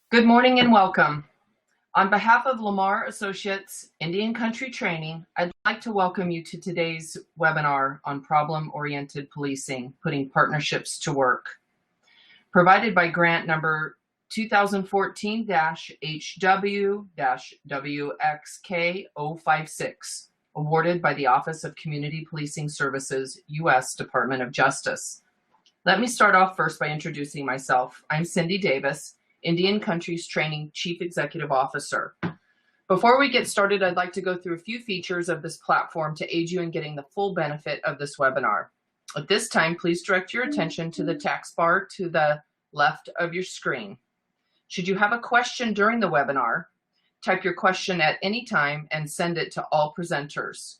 Good morning and welcome. On behalf of Lamar Associates Indian Country Training, I'd like to welcome you to today's webinar on problem-oriented policing, putting partnerships to work, provided by grant number 2014-HW-WXK056, awarded by the Office of Community Policing Services, U.S. Department of Justice. Let me start off first by introducing myself. I'm Cindy Davis, Indian Country's Training Chief Executive Officer. Before we get started, I'd like to go through a few features of this platform to aid you in getting the full benefit of this webinar. At this time, please direct your attention to the text bar to the left of your screen. Should you have a question during the webinar, type your question at any time and send it to all presenters.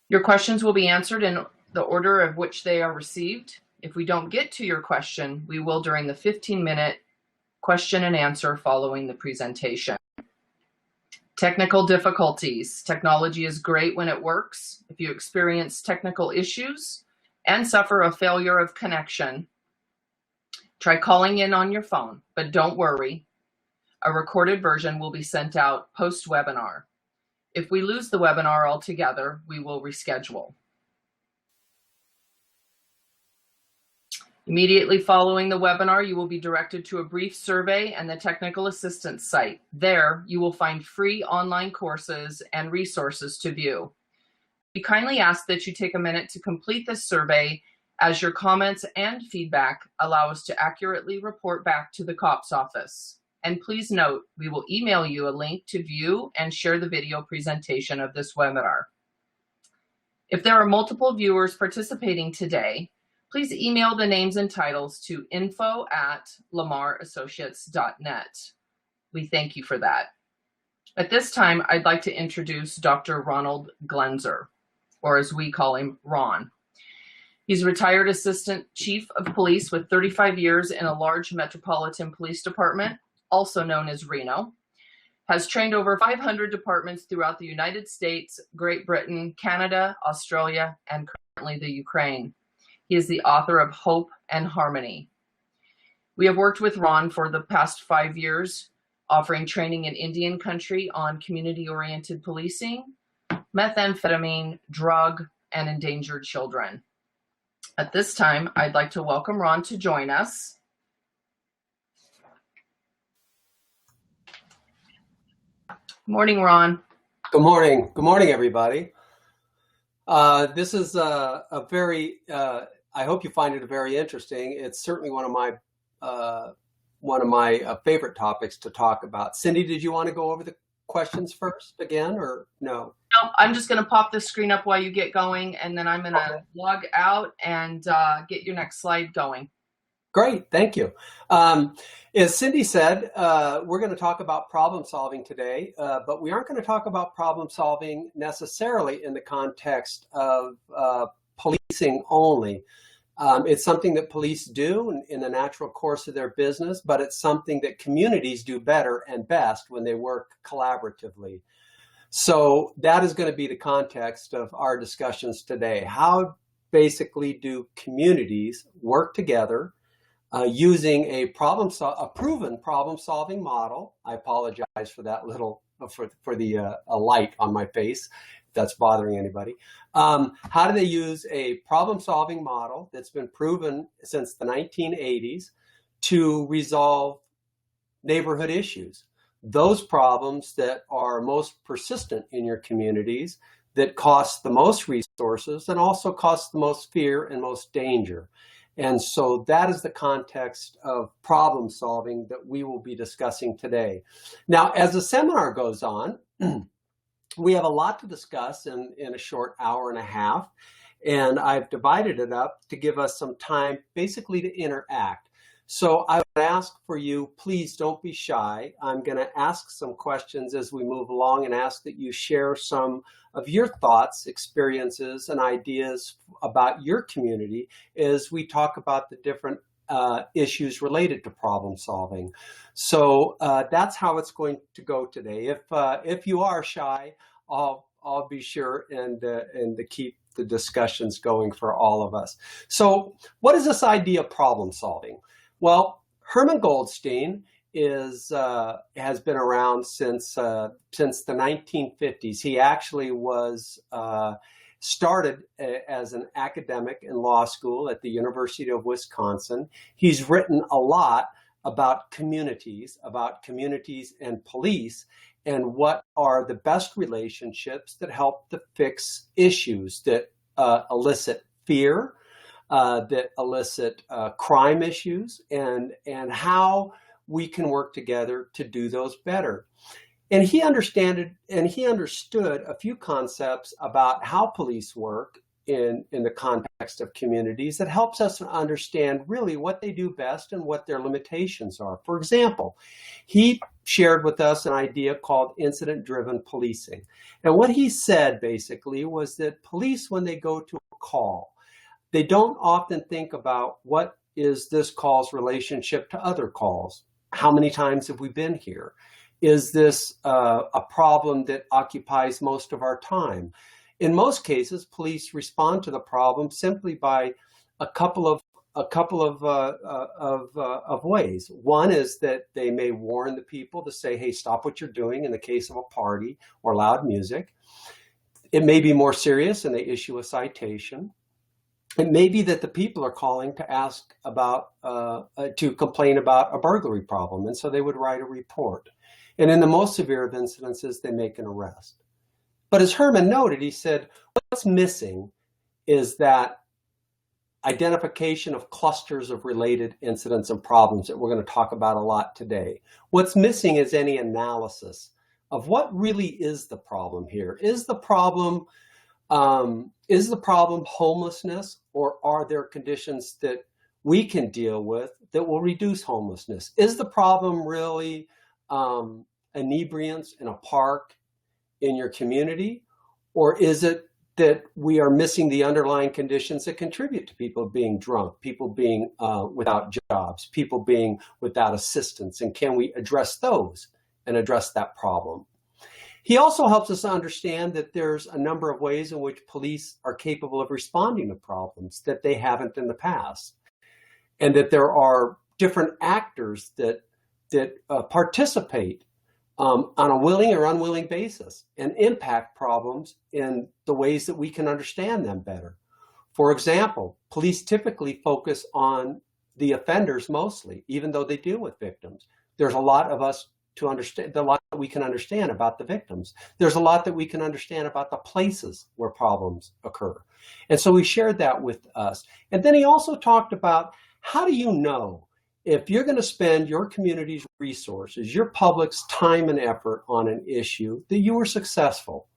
Your questions will be answered in the order of which they are received. If we don't get to your question, we will during the 15-minute question and answer following the presentation. Technical difficulties. Technology is great when it works. If you experience technical issues and suffer a failure of connection, try calling in on your phone, but don't worry. A recorded version will be sent out post-webinar. If we lose the webinar altogether, we will reschedule. Immediately following the webinar, you will be directed to a brief survey and the technical assistance site. There, you will find free online courses and resources to view. We kindly ask that you take a minute to complete this survey, as your comments and feedback allow us to accurately report back to the COPS office. And please note, we will email you a link to view and share the video presentation of this webinar. If there are multiple viewers participating today, please email the names and titles to info@lamarassociates.net. We thank you for that. At this time, I'd like to introduce Dr. Ronald Glensor, or as we call him, Ron. He's a retired Assistant Chief of Police with 35 years in a large metropolitan police department, also known as Reno, has trained over 500 departments throughout the United States, Great Britain, Canada, Australia, and currently the Ukraine. He is the author of Hope and Harmony. We have worked with Ron for the past 5 years, offering training in Indian Country on community-oriented policing, methamphetamine, drug, and endangered children. At this time, I'd like to welcome Ron to join us. Morning, Ron. Good morning. Good morning, everybody. This is a very, I hope you find it very interesting. It's certainly one of my favorite topics to talk about. Cindy, did you want to go over the questions first again, or no? No, I'm just going to pop the screen up while you get going, and then I'm going to log out and get your next slide going. Great, thank you. As Cindy said, we're going to talk about problem solving today, but we aren't going to talk about problem solving necessarily in the context of policing only. It's something that police do in the natural course of their business, but it's something that communities do better and best when they work collaboratively. So that is going to be the context of our discussions today. How basically do communities work together using a proven problem-solving model? I apologize for that little, for the light on my face, if that's bothering anybody. How do they use a problem-solving model that's been proven since the 1980s to resolve neighborhood issues? Those problems that are most persistent in your communities, that cost the most resources and also cost the most fear and most danger. And so that is the context of problem solving that we will be discussing today. Now, as the seminar goes on, we have a lot to discuss in a short hour and a half, and I've divided it up to give us some time basically to interact. So I would ask for you, please don't be shy. I'm going to ask some questions as we move along and ask that you share some of your thoughts, experiences, and ideas about your community as we talk about the different issues related to problem solving. So that's how it's going to go today. If you are shy, I'll be sure and to keep the discussions going for all of us. So what is this idea of problem solving? Well, Herman Goldstein has been around since the 1950s. He actually was started as an academic in law school at the University of Wisconsin. He's written a lot about communities and police, and what are the best relationships that help to fix issues that elicit fear, that elicit crime issues, and how we can work together to do those better. And he understood a few concepts about how police work in the context of communities that helps us understand really what they do best and what their limitations are. For example, he shared with us an idea called incident-driven policing. And what he said basically was that police, when they go to a call, they don't often think about what is this call's relationship to other calls. How many times have we been here? Is this a problem that occupies most of our time? In most cases, police respond to the problem simply by a couple of ways. One is that they may warn the people to say, "Hey, stop what you're doing," in the case of a party or loud music. It may be more serious, and they issue a citation. It may be that the people are calling to ask about, to complain about a burglary problem, and so they would write a report. And in the most severe of incidences, they make an arrest. But as Herman noted, he said, what's missing is that identification of clusters of related incidents and problems that we're going to talk about a lot today. What's missing is any analysis of what really is the problem here. Is the problem homelessness, or are there conditions that we can deal with that will reduce homelessness? Is the problem really inebriance in a park in your community, or is it that we are missing the underlying conditions that contribute to people being drunk, people being without jobs, people being without assistance, and can we address those and address that problem? He also helps us understand that there's a number of ways in which police are capable of responding to problems that they haven't in the past, and that there are different actors that participate on a willing or unwilling basis and impact problems in the ways that we can understand them better. For example, police typically focus on the offenders mostly, even though they deal with victims. There's a lot of us to understand, a lot that we can understand about the victims. There's a lot that we can understand about the places where problems occur. And so he shared that with us. And then he also talked about, how do you know if you're going to spend your community's resources, your public's time and effort on an issue, that you were successful?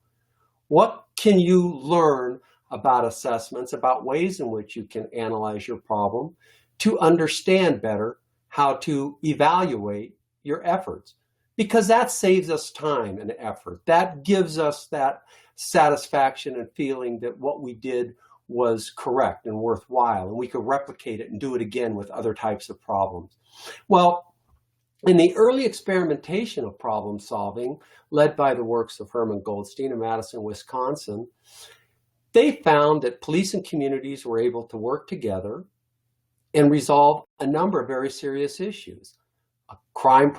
What can you learn about assessments, about ways in which you can analyze your problem to understand better how to evaluate your efforts? Because that saves us time and effort. That gives us that satisfaction and feeling that what we did was correct and worthwhile, and we could replicate it and do it again with other types of problems. Well, in the early experimentation of problem solving, led by the works of Herman Goldstein in Madison, Wisconsin, they found that police and communities were able to work together and resolve a number of very serious issues. In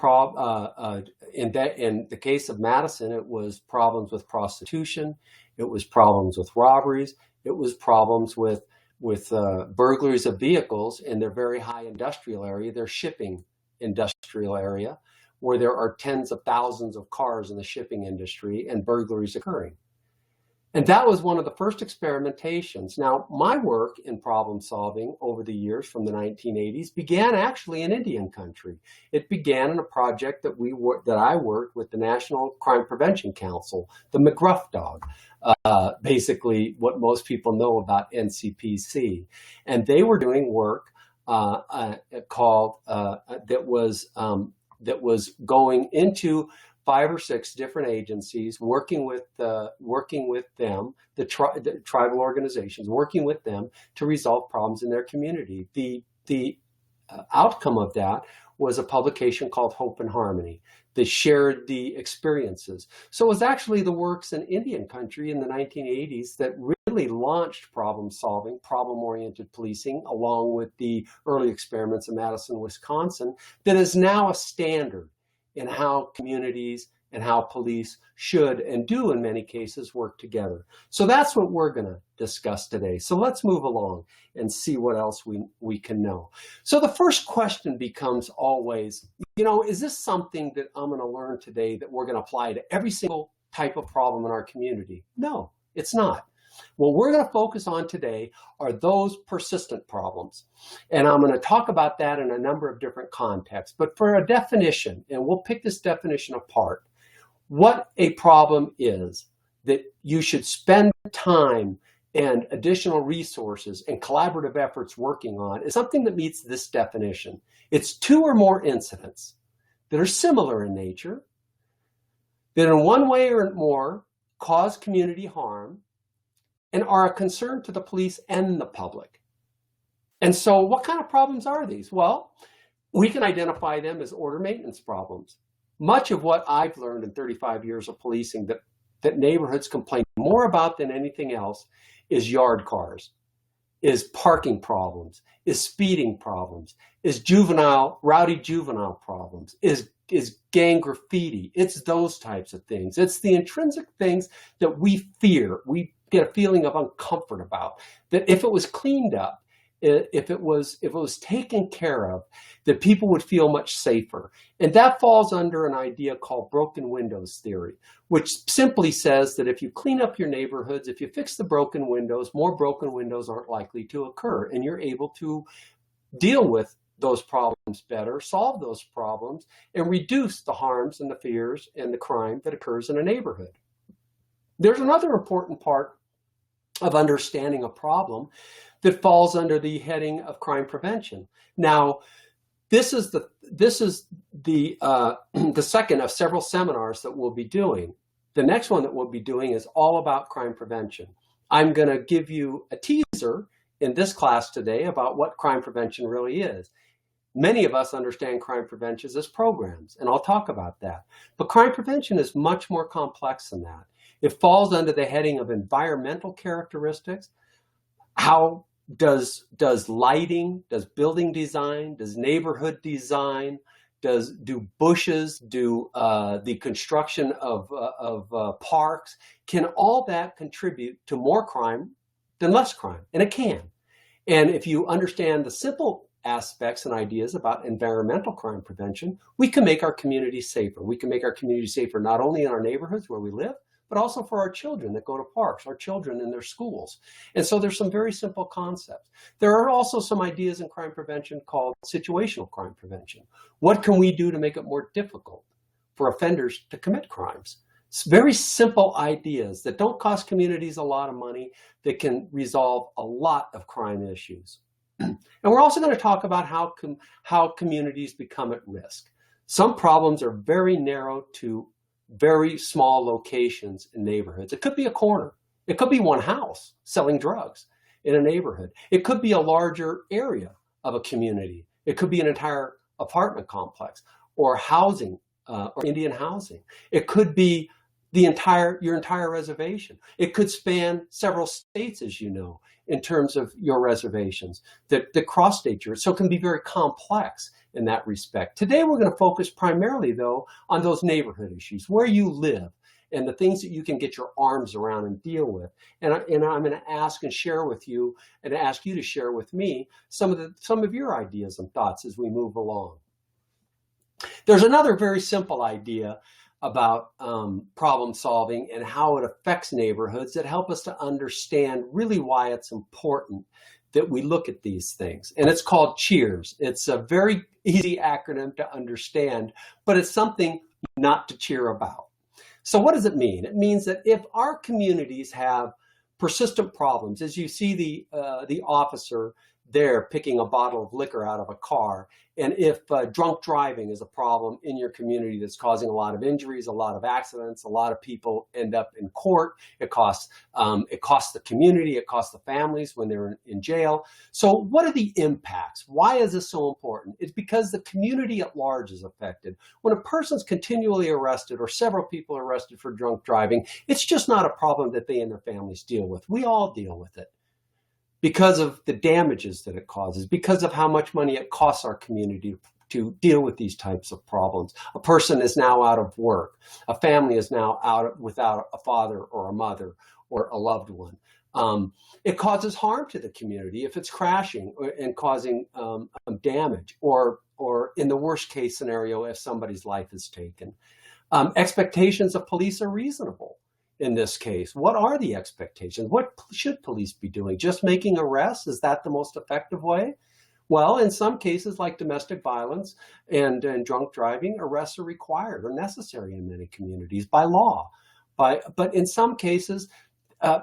the case of Madison, it was problems with prostitution, it was problems with robberies, it was problems with burglaries of vehicles in their very high industrial area, their shipping industrial area, where there are tens of thousands of cars in the shipping industry and burglaries occurring. And that was one of the first experimentations. Now, my work in problem solving over the years from the 1980s began actually in Indian country. It began in a project that I worked with the National Crime Prevention Council, the McGruff dog, basically what most people know about NCPC. And they were doing work called that was going into 5 or 6 different agencies, working with them, the tribal organizations, working with them to resolve problems in their community. The outcome of that was a publication called Hope and Harmony. They shared the experiences. So it was actually the works in Indian country in the 1980s that really launched problem solving, problem-oriented policing, along with the early experiments in Madison, Wisconsin, that is now a standard in how communities and how police should and do in many cases work together. So that's what we're going to discuss today. So let's move along and see what else we can know. So the first question becomes always, is this something that I'm going to learn today that we're going to apply to every single type of problem in our community? No, it's not. What we're going to focus on today are those persistent problems. And I'm going to talk about that in a number of different contexts. But for a definition, and we'll pick this definition apart, what a problem is that you should spend time and additional resources and collaborative efforts working on is something that meets this definition. It's two or more incidents that are similar in nature, that in one way or more cause community harm and are a concern to the police and the public. And so what kind of problems are these? Well, we can identify them as order maintenance problems. Much of what I've learned in 35 years of policing that neighborhoods complain more about than anything else is yard cars, is parking problems, is speeding problems, is rowdy juvenile problems, is gang graffiti. It's those types of things. It's the intrinsic things that we fear, we get a feeling of uncomfort about, that if it was cleaned up, if it was taken care of, that people would feel much safer. And that falls under an idea called broken windows theory, which simply says that if you clean up your neighborhoods, if you fix the broken windows, more broken windows aren't likely to occur, and you're able to deal with those problems better, solve those problems, and reduce the harms and the fears and the crime that occurs in a neighborhood. There's another important part of understanding a problem that falls under the heading of crime prevention. Now, this is the second of several seminars that we'll be doing. The next one that we'll be doing is all about crime prevention. I'm going to give you a teaser in this class today about what crime prevention really is. Many of us understand crime prevention as programs, and I'll talk about that. But crime prevention is much more complex than that. It falls under the heading of environmental characteristics. How does lighting, does building design, does neighborhood design, do bushes, do the construction of parks, can all that contribute to more crime than less crime? And it can. And if you understand the simple aspects and ideas about environmental crime prevention, we can make our communities safer. We can make our communities safer not only in our neighborhoods where we live, but also for our children that go to parks, our children in their schools. And so there's some very simple concepts. There are also some ideas in crime prevention called situational crime prevention. What can we do to make it more difficult for offenders to commit crimes? It's very simple ideas that don't cost communities a lot of money, that can resolve a lot of crime issues. And we're also going to talk about how communities become at risk. Some problems are very narrow to very small locations in neighborhoods. It could be a corner. It could be one house selling drugs in a neighborhood. It could be a larger area of a community. It could be an entire apartment complex or housing or Indian housing. It could be your entire reservation. It could span several states, as you know, in terms of your reservations that cross state yours. So it can be very complex in that respect. Today, we're going to focus primarily, though, on those neighborhood issues, where you live and the things that you can get your arms around and deal with. And I'm going to ask and share with you and ask you to share with me some of your ideas and thoughts as we move along. There's another very simple idea about problem solving and how it affects neighborhoods that help us to understand really why it's important that we look at these things. And it's called CHEERS. It's a very easy acronym to understand, but it's something not to cheer about. So what does it mean? It means that if our communities have persistent problems, as you see the officer there picking a bottle of liquor out of a car. And if drunk driving is a problem in your community that's causing a lot of injuries, a lot of accidents, a lot of people end up in court, it costs the community, it costs the families when they're in jail. So what are the impacts? Why is this so important? It's because the community at large is affected. When a person's continually arrested or several people are arrested for drunk driving, it's just not a problem that they and their families deal with. We all deal with it, because of the damages that it causes, because of how much money it costs our community to deal with these types of problems. A person is now out of work. A family is now out without a father or a mother or a loved one. It causes harm to the community if it's crashing and causing damage, or in the worst case scenario, if somebody's life is taken. Expectations of police are reasonable. In this case, what are the expectations? What should police be doing? Just making arrests? Is that the most effective way? Well, in some cases like domestic violence and drunk driving, arrests are required or necessary in many communities by law. But in some cases,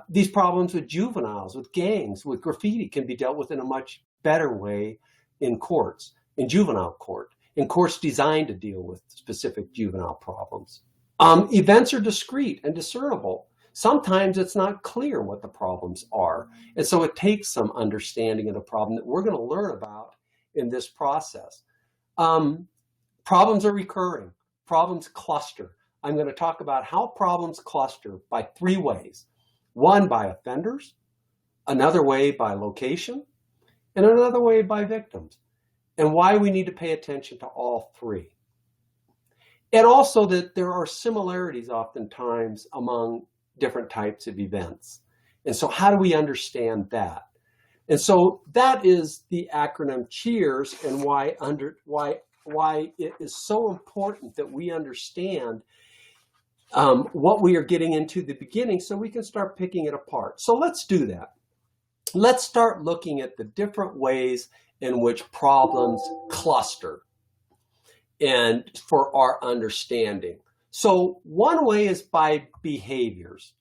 these problems with juveniles, with gangs, with graffiti can be dealt with in a much better way in courts, in juvenile court, in courts designed to deal with specific juvenile problems. Events are discrete and discernible. Sometimes it's not clear what the problems are. And so it takes some understanding of the problem that we're going to learn about in this process. Problems are recurring. Problems cluster. I'm going to talk about how problems cluster by 3 ways. One, by offenders, another way by location, and another way by victims, and why we need to pay attention to all 3. And also that there are similarities oftentimes among different types of events. And so how do we understand that? And so that is the acronym CHEERS, and why it is so important that we understand what we are getting into the beginning so we can start picking it apart. So let's do that. Let's start looking at the different ways in which problems cluster and for our understanding. So one way is by behaviors.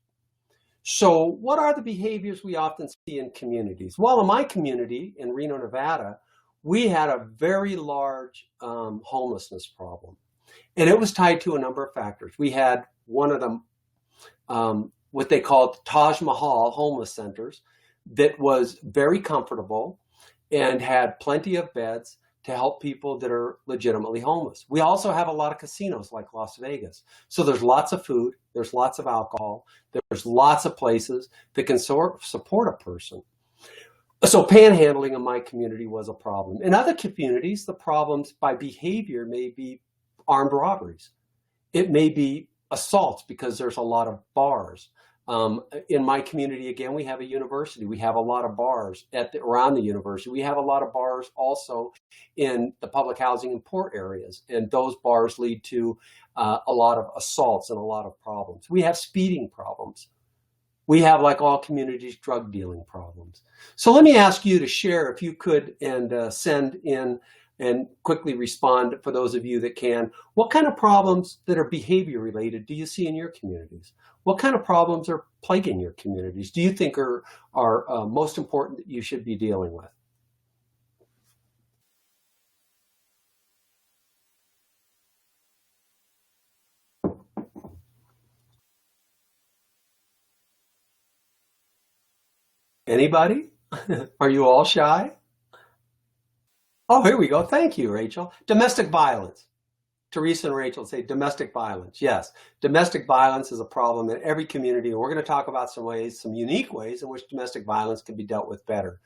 So what are the behaviors we often see in communities? Well, in my community in Reno, Nevada, we had a very large homelessness problem. And it was tied to a number of factors. We had one of them, what they called Taj Mahal homeless centers, that was very comfortable and had plenty of beds to help people that are legitimately homeless. We also have a lot of casinos like Las Vegas. So there's lots of food, there's lots of alcohol, there's lots of places that can support a person. So panhandling in my community was a problem. In other communities, the problems by behavior may be armed robberies. It may be assaults because there's a lot of bars. In my community, again, we have a university. We have a lot of bars around the university. We have a lot of bars also in the public housing and port areas. And those bars lead to a lot of assaults and a lot of problems. We have speeding problems. We have, like all communities, drug dealing problems. So let me ask you to share, if you could, and send in and quickly respond for those of you that can. What kind of problems that are behavior related do you see in your communities? What kind of problems are plaguing your communities do you think are most important that you should be dealing with? Anybody? Are you all shy? Oh, here we go. Thank you, Rachel. Domestic violence. Teresa and Rachel say domestic violence. Yes, domestic violence is a problem in every community. And we're going to talk about some ways, some unique ways in which domestic violence can be dealt with better.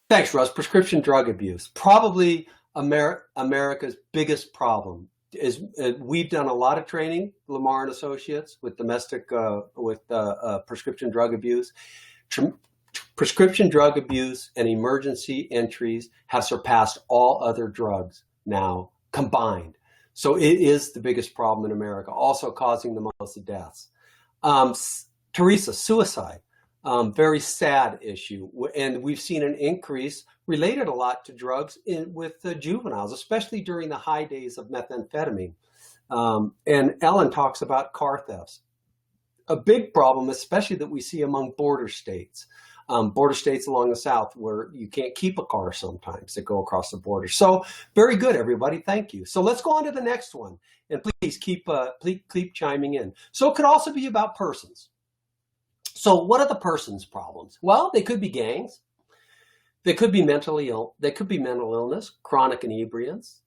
Thanks, Russ. Prescription drug abuse. Probably America's biggest problem. We've done a lot of training, Lamar and Associates, with prescription drug abuse. Prescription drug abuse and emergency entries have surpassed all other drugs now combined. So it is the biggest problem in America, also causing the most deaths. Teresa, suicide, very sad issue. And we've seen an increase related a lot to drugs with juveniles, especially during the high days of methamphetamine. And Ellen talks about car thefts. A big problem, especially that we see among border states. Border states along the south where you can't keep a car sometimes that go across the border. So very good, everybody. Thank you. So let's go on to the next one, and please keep chiming in. So it could also be about persons. So what are the persons' problems? Well, they could be gangs. They could be mentally ill. They could be mental illness, chronic inebriants,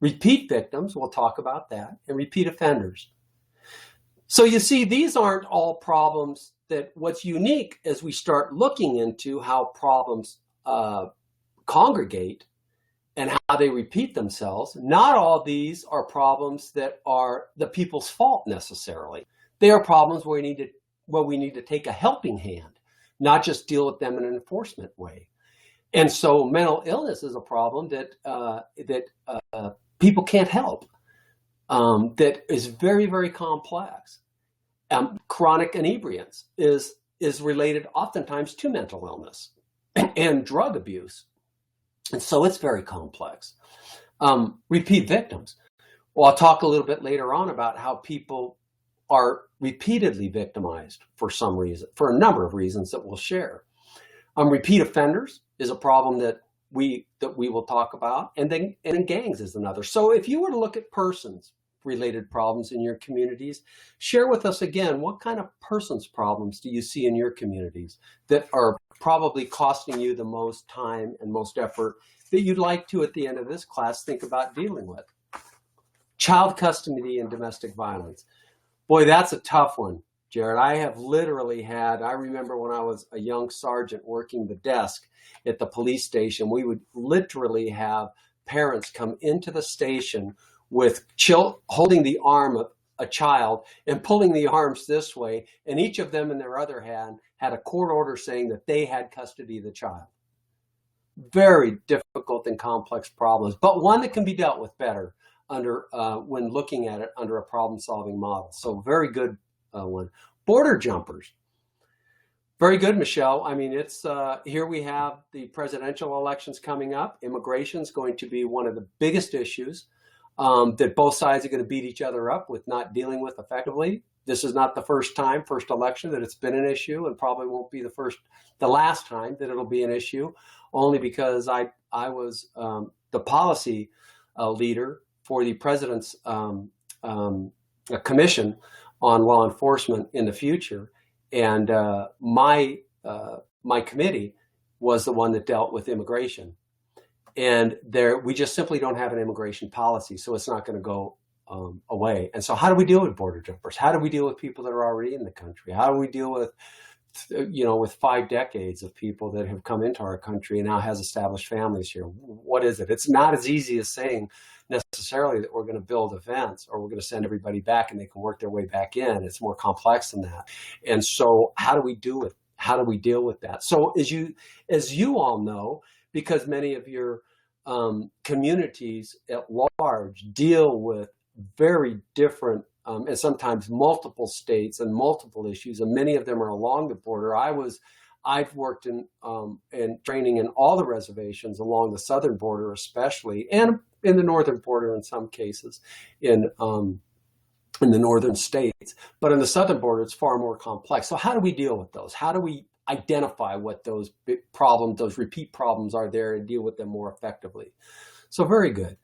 repeat victims. We'll talk about that, and repeat offenders. So you see, these aren't all problems that what's unique as we start looking into how problems congregate and how they repeat themselves. Not all these are problems that are the people's fault necessarily. They are problems where we need to take a helping hand, not just deal with them in an enforcement way. And so mental illness is a problem that people can't help, that is very, very complex. Chronic inebriance is related oftentimes to mental illness and drug abuse. And so it's very complex. Repeat victims. Well, I'll talk a little bit later on about how people are repeatedly victimized for some reason, for a number of reasons that we'll share. Repeat offenders is a problem that we will talk about, and then gangs is another. So if you were to look at persons related problems in your communities, share with us again, what kind of persons problems do you see in your communities that are probably costing you the most time and most effort that you'd like to, at the end of this class, think about dealing with? Child custody and domestic violence. Boy, that's a tough one, Jared. I remember when I was a young sergeant working the desk at the police station, we would literally have parents come into the station with holding the arm of a child and pulling the arms this way, and each of them in their other hand had a court order saying that they had custody of the child. Very difficult and complex problems, but one that can be dealt with better when looking at it under a problem-solving model. So very good one. Border jumpers. Very good, Michelle. I mean, it's here we have the presidential elections coming up. Immigration is going to be one of the biggest issues that both sides are going to beat each other up with not dealing with effectively. This is not the first election that it's been an issue, and probably won't be the last time that it'll be an issue, only because I was the policy leader for the president's commission on law enforcement in the future. And my committee was the one that dealt with immigration. And we just simply don't have an immigration policy, so it's not going to go away. And so how do we deal with border jumpers? How do we deal with people that are already in the country? How do we deal with, with 5 decades of people that have come into our country and now has established families here? What is it? It's not as easy as saying necessarily that we're going to build a fence or we're going to send everybody back and they can work their way back in. It's more complex than that. And so how do we deal with that? So as you all know, because many of your communities at large deal with very different and sometimes multiple states and multiple issues, and many of them are along the border. I've worked in training in all the reservations along the southern border, especially, and in the northern border in some cases, in the northern states. But in the southern border, it's far more complex. So how do we deal with those? How do we identify what those big problems, those repeat problems are there, and deal with them more effectively? So very good.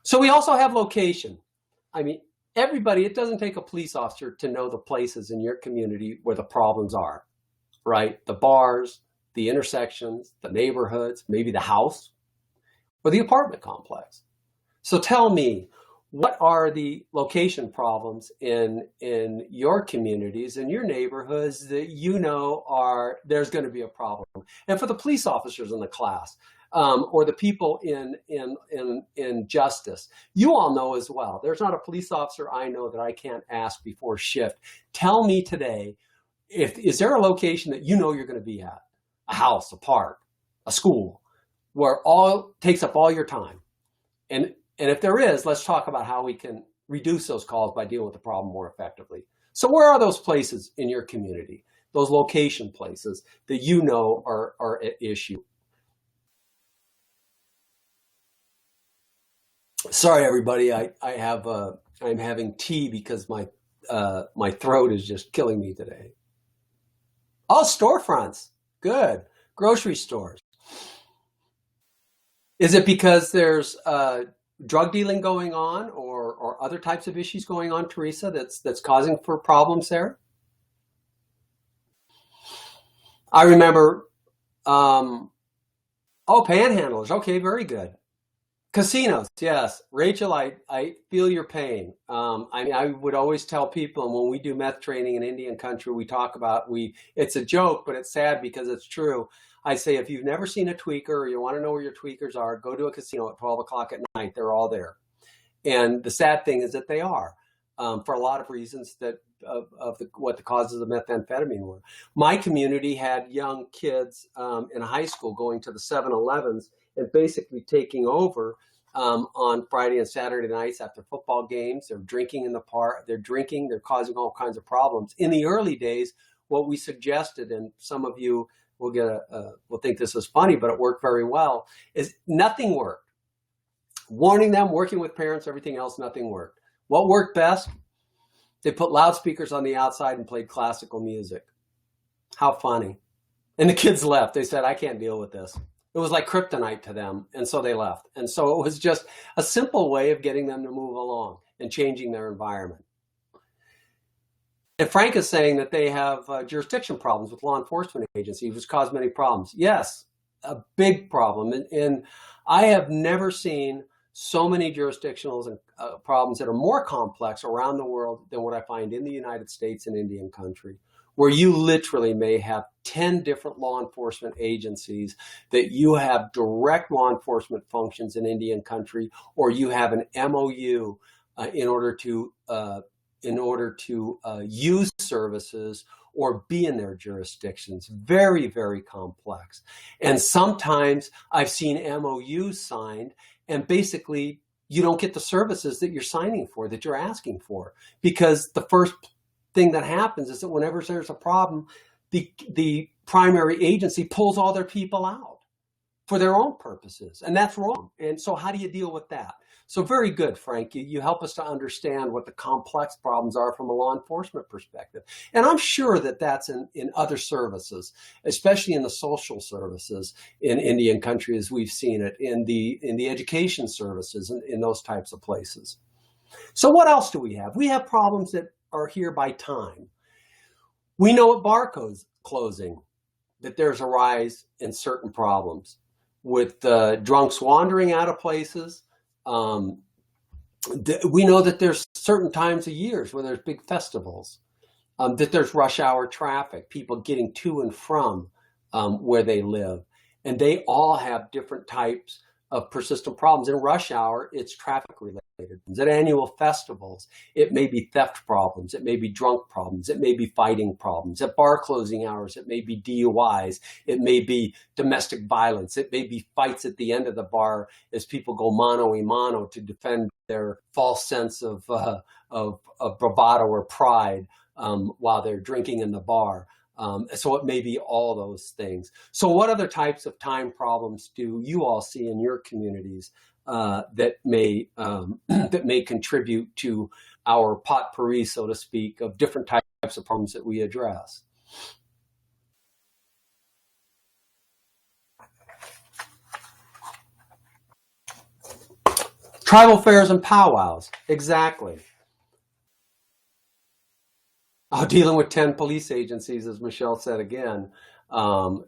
So we also have location. I mean, everybody, it doesn't take a police officer to know the places in your community where the problems are, right? The bars, the intersections, the neighborhoods, maybe the house or the apartment complex. So tell me, what are the location problems in your communities, in your neighborhoods that there's going to be a problem? And for the police officers in the class, or the people in justice, you all know as well. There's not a police officer I know that I can't ask before shift, tell me today, is there a location that you're going to be at? A house, a park, a school, where all takes up all your time? And if there is, let's talk about how we can reduce those calls by dealing with the problem more effectively. So where are those places in your community, those location places that are at issue? Sorry, everybody. I'm having tea because my throat is just killing me today. Oh, storefronts. Good. Grocery stores. Is it because there's drug dealing going on, or other types of issues going on, Teresa, that's causing for problems there? I remember. Oh, panhandlers. Okay, very good. Casinos, yes. Rachel, I feel your pain. I mean, I would always tell people, and when we do meth training in Indian country, we talk about, it's a joke, but it's sad because it's true. I say, if you've never seen a tweaker or you want to know where your tweakers are, go to a casino at 12 o'clock at night. They're all there. And the sad thing is that they are, for a lot of reasons that what the causes of methamphetamine were. My community had young kids in high school going to the 7-Elevens and basically taking over on Friday and Saturday nights after football games. They're drinking in the park. They're drinking. They're causing all kinds of problems. In the early days, what we suggested, and some of you will think this is funny, but it worked very well, is nothing worked. Warning them, working with parents, everything else, nothing worked. What worked best? They put loudspeakers on the outside and played classical music. How funny. And the kids left. They said, I can't deal with this. It was like kryptonite to them, and so they left. And so it was just a simple way of getting them to move along and changing their environment. And Frank is saying that they have jurisdiction problems with law enforcement agencies, which cause many problems. Yes, a big problem. And I have never seen so many jurisdictional problems that are more complex around the world than what I find in the United States and Indian country, where you literally may have 10 different law enforcement agencies, that you have direct law enforcement functions in Indian country, or you have an MOU in order to use services or be in their jurisdictions. Very, very complex. And sometimes I've seen MOUs signed, and basically you don't get the services that you're signing for, that you're asking for, because the first thing that happens is that whenever there's a problem, the primary agency pulls all their people out for their own purposes, and that's wrong. And so how do you deal with that? So very good, Frank. You help us to understand what the complex problems are from a law enforcement perspective. And I'm sure that that's in other services, especially in the social services in Indian country, as we've seen it, in the education services, in those types of places. So what else do we have? We have problems that are here by time. We know at bar closing that there's a rise in certain problems with drunks wandering out of places. We know that there's certain times of years when there's big festivals, that there's rush hour traffic, people getting to and from where they live. And they all have different types of persistent problems. In rush hour, it's traffic related. At annual festivals, it may be theft problems, it may be drunk problems, it may be fighting problems. At bar closing hours, it may be DUIs, it may be domestic violence, it may be fights at the end of the bar as people go mano a mano to defend their false sense of bravado or pride while they're drinking in the bar. So it may be all those things. So what other types of time problems do you all see in your communities that may contribute to our potpourri, so to speak, of different types of problems that we address? Tribal fairs and powwows, exactly. Dealing with 10 police agencies, as Michelle said again,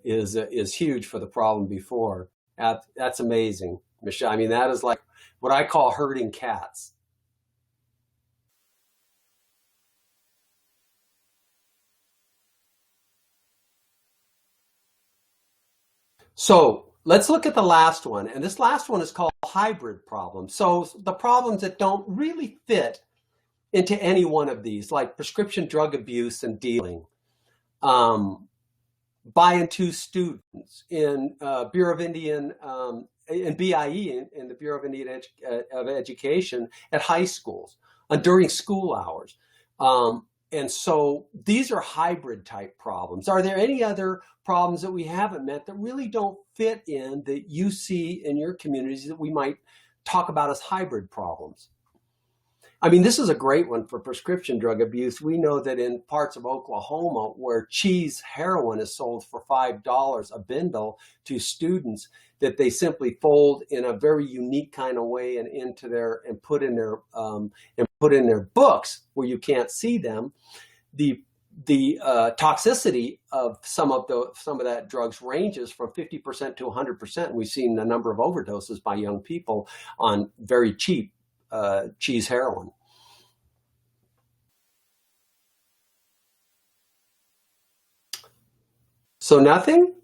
is huge for the problem before. That's amazing, Michelle. I mean, that is like what I call herding cats. So let's look at the last one. And this last one is called hybrid problems. So the problems that don't really fit into any one of these, like prescription drug abuse and dealing, by and to students in Bureau of Indian, in BIE, in the Bureau of Indian of Education at high schools during school hours. And so these are hybrid type problems. Are there any other problems that we haven't met that really don't fit in, that you see in your communities, that we might talk about as hybrid problems? I mean, this is a great one for prescription drug abuse. We know that in parts of Oklahoma where cheese heroin is sold for $5 a bundle to students, that they simply fold in a very unique kind of way and into their and put in their books where you can't see them. The toxicity of some of that drugs ranges from 50% to 100%. We've seen a number of overdoses by young people on very cheap cheese heroin. So nothing?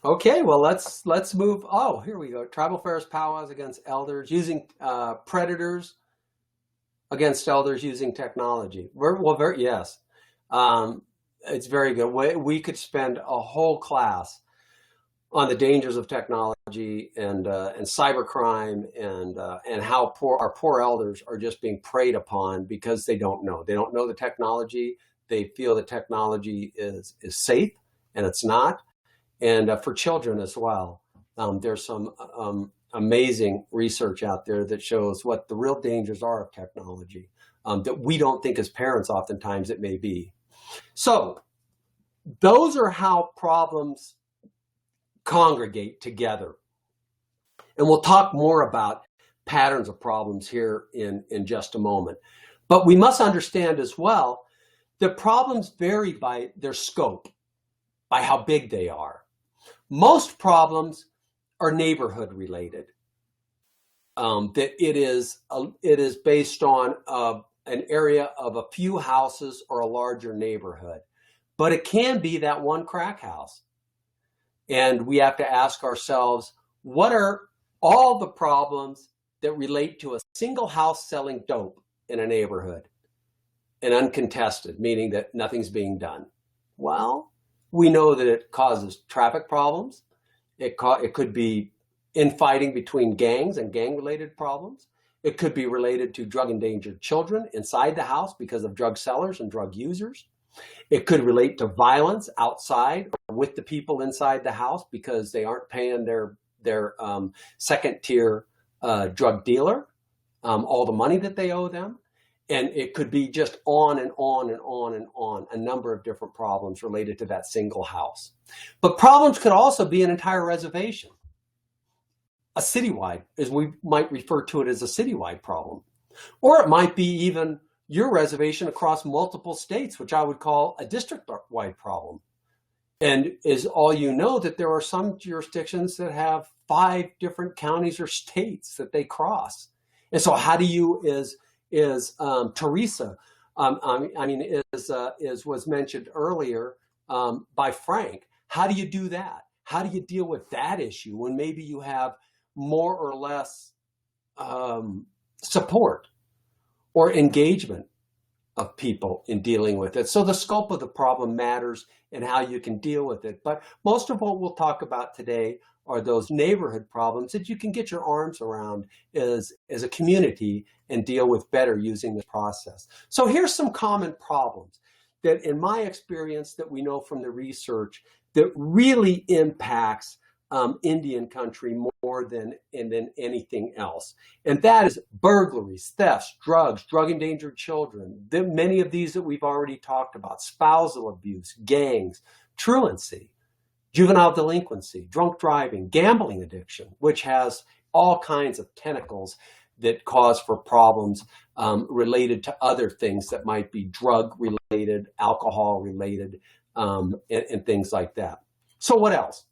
Okay, well let's move. Oh, here we go. Tribal fairs powwows against elders using predators against elders using technology. Yes, it's very good. We could spend a whole class on the dangers of technology and cybercrime and how our poor elders are just being preyed upon because they don't know. They don't know the technology. They feel the technology is safe, and it's not. And for children as well, there's some amazing research out there that shows what the real dangers are of technology that we don't think as parents oftentimes it may be. So those are how problems congregate together. And we'll talk more about patterns of problems here in just a moment. But we must understand as well that problems vary by their scope, by how big they are. Most problems are neighborhood related. That it is based on an area of a few houses or a larger neighborhood. But it can be that one crack house. And we have to ask ourselves, what are all the problems that relate to a single house selling dope in a neighborhood and uncontested, meaning that nothing's being done? Well, we know that it causes traffic problems. It could be infighting between gangs and gang-related problems. It could be related to drug-endangered children inside the house because of drug sellers and drug users. It could relate to violence outside or with the people inside the house because they aren't paying their second-tier drug dealer all the money that they owe them. And it could be just on and on and on and on, a number of different problems related to that single house. But problems could also be an entire reservation, a citywide, as we might refer to it as a citywide problem. Or it might be even your reservation across multiple states, which I would call a district-wide problem. And is all you know that there are some jurisdictions that have 5 different counties or states that they cross. And so how do you, Teresa, was mentioned earlier by Frank, how do you do that? How do you deal with that issue when maybe you have more or less support or engagement of people in dealing with it? So the scope of the problem matters and how you can deal with it. But most of what we'll talk about today are those neighborhood problems that you can get your arms around as a community and deal with better using this process. So here's some common problems that in my experience that we know from the research that really impacts Indian country more than anything else. And that is burglaries, thefts, drugs, drug-endangered children, many of these that we've already talked about, spousal abuse, gangs, truancy, juvenile delinquency, drunk driving, gambling addiction, which has all kinds of tentacles that cause for problems related to other things that might be drug-related, alcohol-related, and things like that. So what else?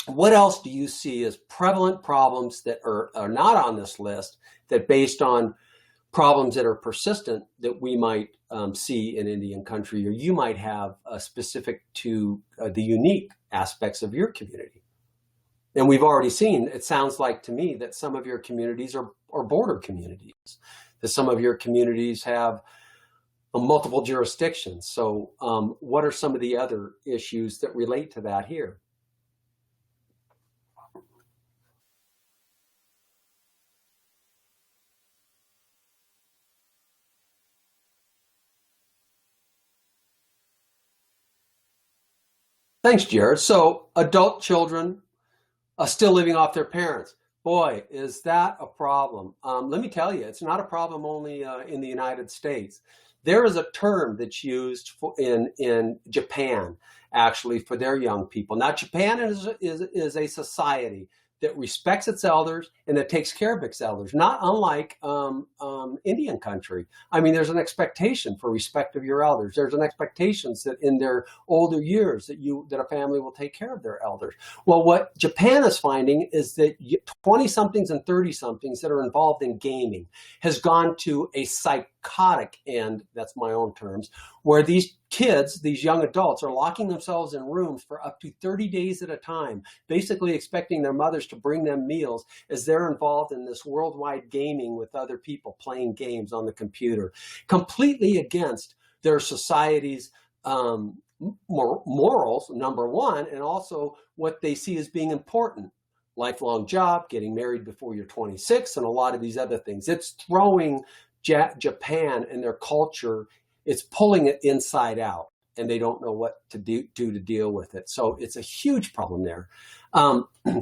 What else do you see as prevalent problems that are not on this list that based on problems that are persistent that we might see in Indian country, or you might have specific to the unique aspects of your community? And we've already seen, it sounds like to me that some of your communities are border communities, that some of your communities have multiple jurisdictions. So what are some of the other issues that relate to that here? Thanks, Jared. So adult children are still living off their parents. Boy, is that a problem. Let me tell you, it's not a problem only in the United States. There is a term that's used in Japan, actually, for their young people. Now, Japan is a society that respects its elders and that takes care of its elders, not unlike Indian country. I mean, there's an expectation for respect of your elders. There's an expectation that in their older years that a family will take care of their elders. Well, what Japan is finding is that 20-somethings and 30-somethings that are involved in gaming has gone to a psychotic end, that's my own terms, where these kids, these young adults, are locking themselves in rooms for up to 30 days at a time, basically expecting their mothers to bring them meals as they're involved in this worldwide gaming with other people, playing games on the computer, completely against their society's morals, number one, and also what they see as being important. Lifelong job, getting married before you're 26, and a lot of these other things. It's throwing Japan and their culture, it's pulling it inside out, and they don't know what to do to deal with it. So it's a huge problem there.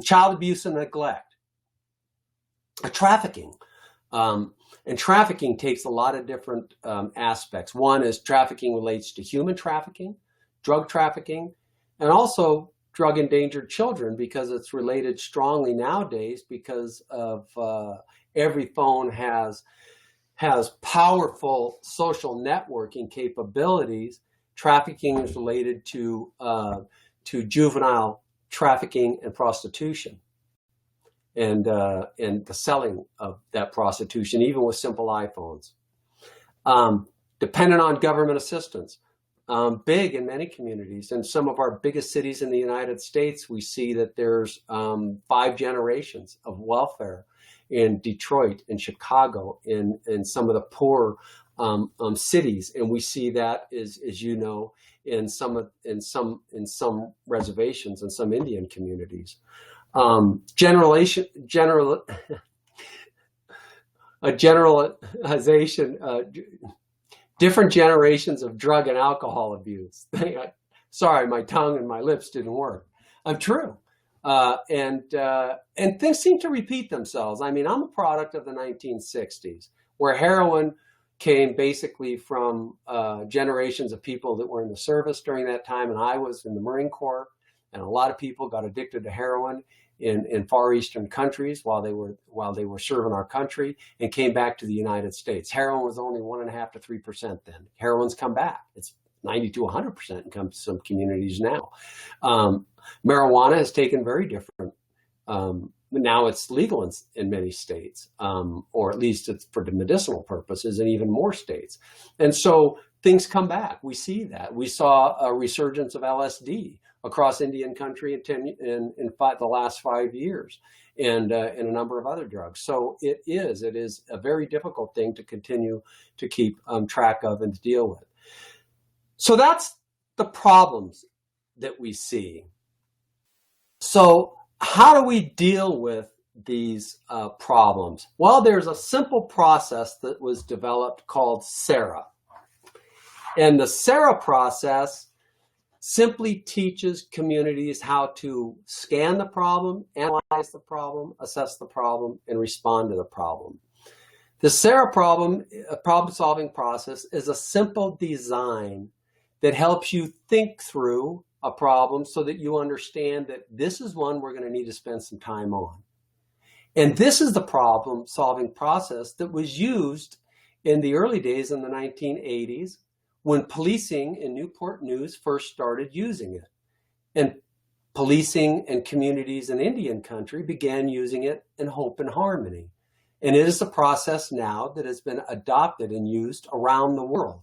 Child abuse and neglect, trafficking. And trafficking takes a lot of different aspects. One is trafficking relates to human trafficking, drug trafficking, and also drug endangered children, because it's related strongly nowadays because of every phone has powerful social networking capabilities. Trafficking is related to juvenile trafficking and prostitution, and the selling of that prostitution, even with simple iPhones. Dependent on government assistance, big in many communities. In some of our biggest cities in the United States, we see that there's 5 generations of welfare in Detroit, in Chicago, in some of the poorer cities, and we see that as you know, in some reservations and some Indian communities. Generalization, different generations of drug and alcohol abuse. Sorry, my tongue and my lips didn't work. True. And things seem to repeat themselves. I mean, I'm a product of the 1960s, where heroin came basically from generations of people that were in the service during that time, and I was in the Marine Corps, and a lot of people got addicted to heroin in Far Eastern countries while they were serving our country, and came back to the United States. Heroin was only 1.5% to 3% then. Heroin's come back. It's 90 to 100% in some communities now. Marijuana has taken very different. Now it's legal in many states, or at least it's for the medicinal purposes in even more states. And so things come back. We see that. We saw a resurgence of LSD across Indian country in the last 5 years, and a number of other drugs. So it is a very difficult thing to continue to keep track of and to deal with. So that's the problems that we see. So how do we deal with these problems? Well, there's a simple process that was developed called SARA. And the SARA process simply teaches communities how to scan the problem, analyze the problem, assess the problem, and respond to the problem. The SARA problem-solving process is a simple design that helps you think through a problem so that you understand that this is one we're going to need to spend some time on. And this is the problem-solving process that was used in the early days in the 1980s when policing in Newport News first started using it. And policing and communities in Indian country began using it in Hope and Harmony. And it is a process now that has been adopted and used around the world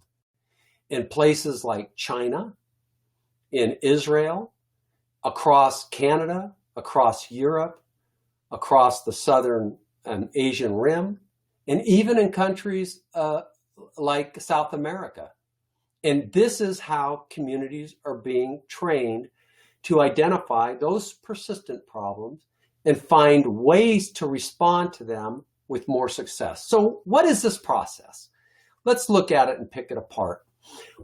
in places like China, in Israel, across Canada, across Europe, across the southern Asian rim, and even in countries like South America. And this is how communities are being trained to identify those persistent problems and find ways to respond to them with more success. So what is this process? Let's look at it and pick it apart.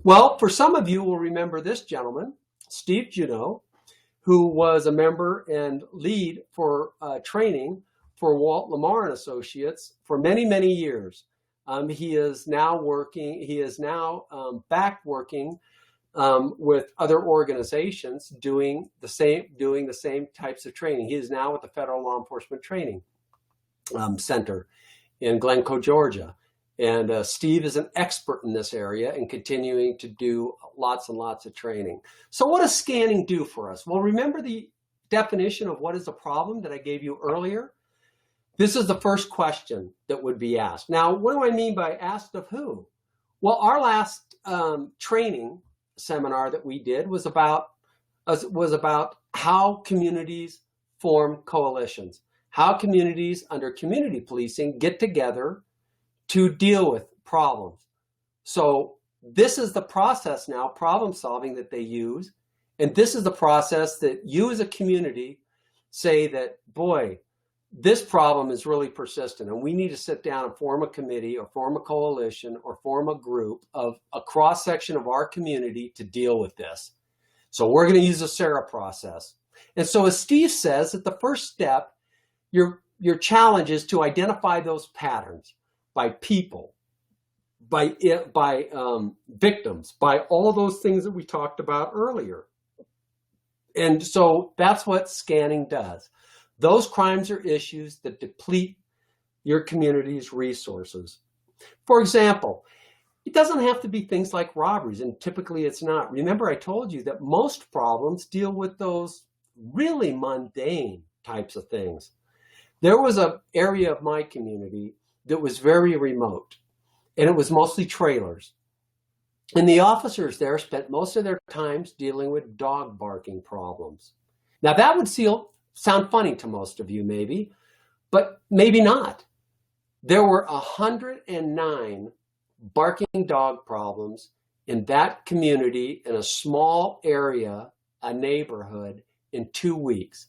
Well, for some of you will remember this gentleman, Steve Juneau, who was a member and lead for training for Walt Lamar and Associates for many, many years. He is now back working with other organizations doing the same types of training. He is now with the Federal Law Enforcement Training Center in Glencoe, Georgia. And Steve is an expert in this area and continuing to do lots and lots of training. So what does scanning do for us? Well, remember the definition of what is a problem that I gave you earlier? This is the first question that would be asked. Now, what do I mean by asked of who? Well, our last training seminar that we did was about how communities form coalitions, how communities under community policing get together to deal with problems. So this is the process now, problem solving, that they use. And this is the process that you as a community say that, boy, this problem is really persistent and we need to sit down and form a committee or form a coalition or form a group of a cross section of our community to deal with this. So we're going to use the SARA process. And so as Steve says, at the first step, your challenge is to identify those patterns by people, by victims, by all those things that we talked about earlier. And so that's what scanning does. Those crimes or issues that deplete your community's resources. For example, it doesn't have to be things like robberies, and typically it's not. Remember, I told you that most problems deal with those really mundane types of things. There was an area of my community that was very remote, and it was mostly trailers. And the officers there spent most of their times dealing with dog barking problems. Now that would sound funny to most of you maybe, but maybe not. There were 109 barking dog problems in that community in a small area, a neighborhood, in 2 weeks.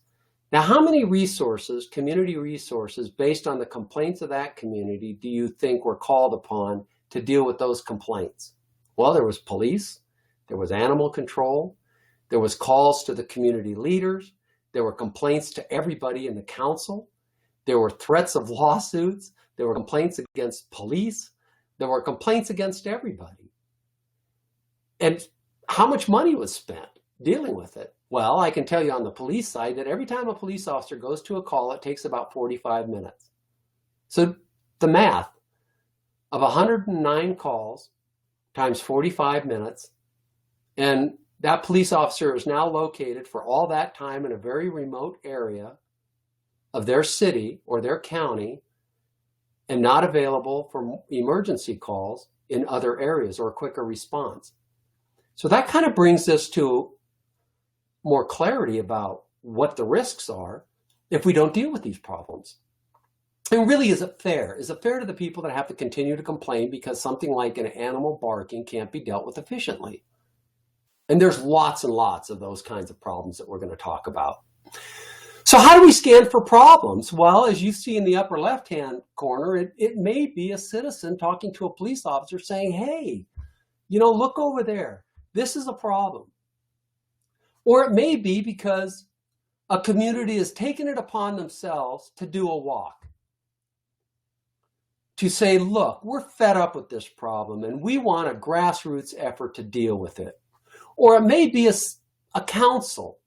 Now, how many resources, community resources, based on the complaints of that community, do you think were called upon to deal with those complaints? Well, there was police, there was animal control, there was calls to the community leaders, there were complaints to everybody in the council, there were threats of lawsuits, there were complaints against police, there were complaints against everybody. And how much money was spent dealing with it? Well, I can tell you on the police side that every time a police officer goes to a call, it takes about 45 minutes. So the math of 109 calls times 45 minutes, and that police officer is now located for all that time in a very remote area of their city or their county and not available for emergency calls in other areas or quicker response. So that kind of brings us to more clarity about what the risks are if we don't deal with these problems. And really, is it fair? Is it fair to the people that have to continue to complain because something like an animal barking can't be dealt with efficiently? And there's lots and lots of those kinds of problems that we're going to talk about. So how do we scan for problems? Well, as you see in the upper left-hand corner, it may be a citizen talking to a police officer saying, hey, look over there. This is a problem. Or it may be because a community has taken it upon themselves to do a walk. To say, look, we're fed up with this problem and we want a grassroots effort to deal with it. Or it may be a council,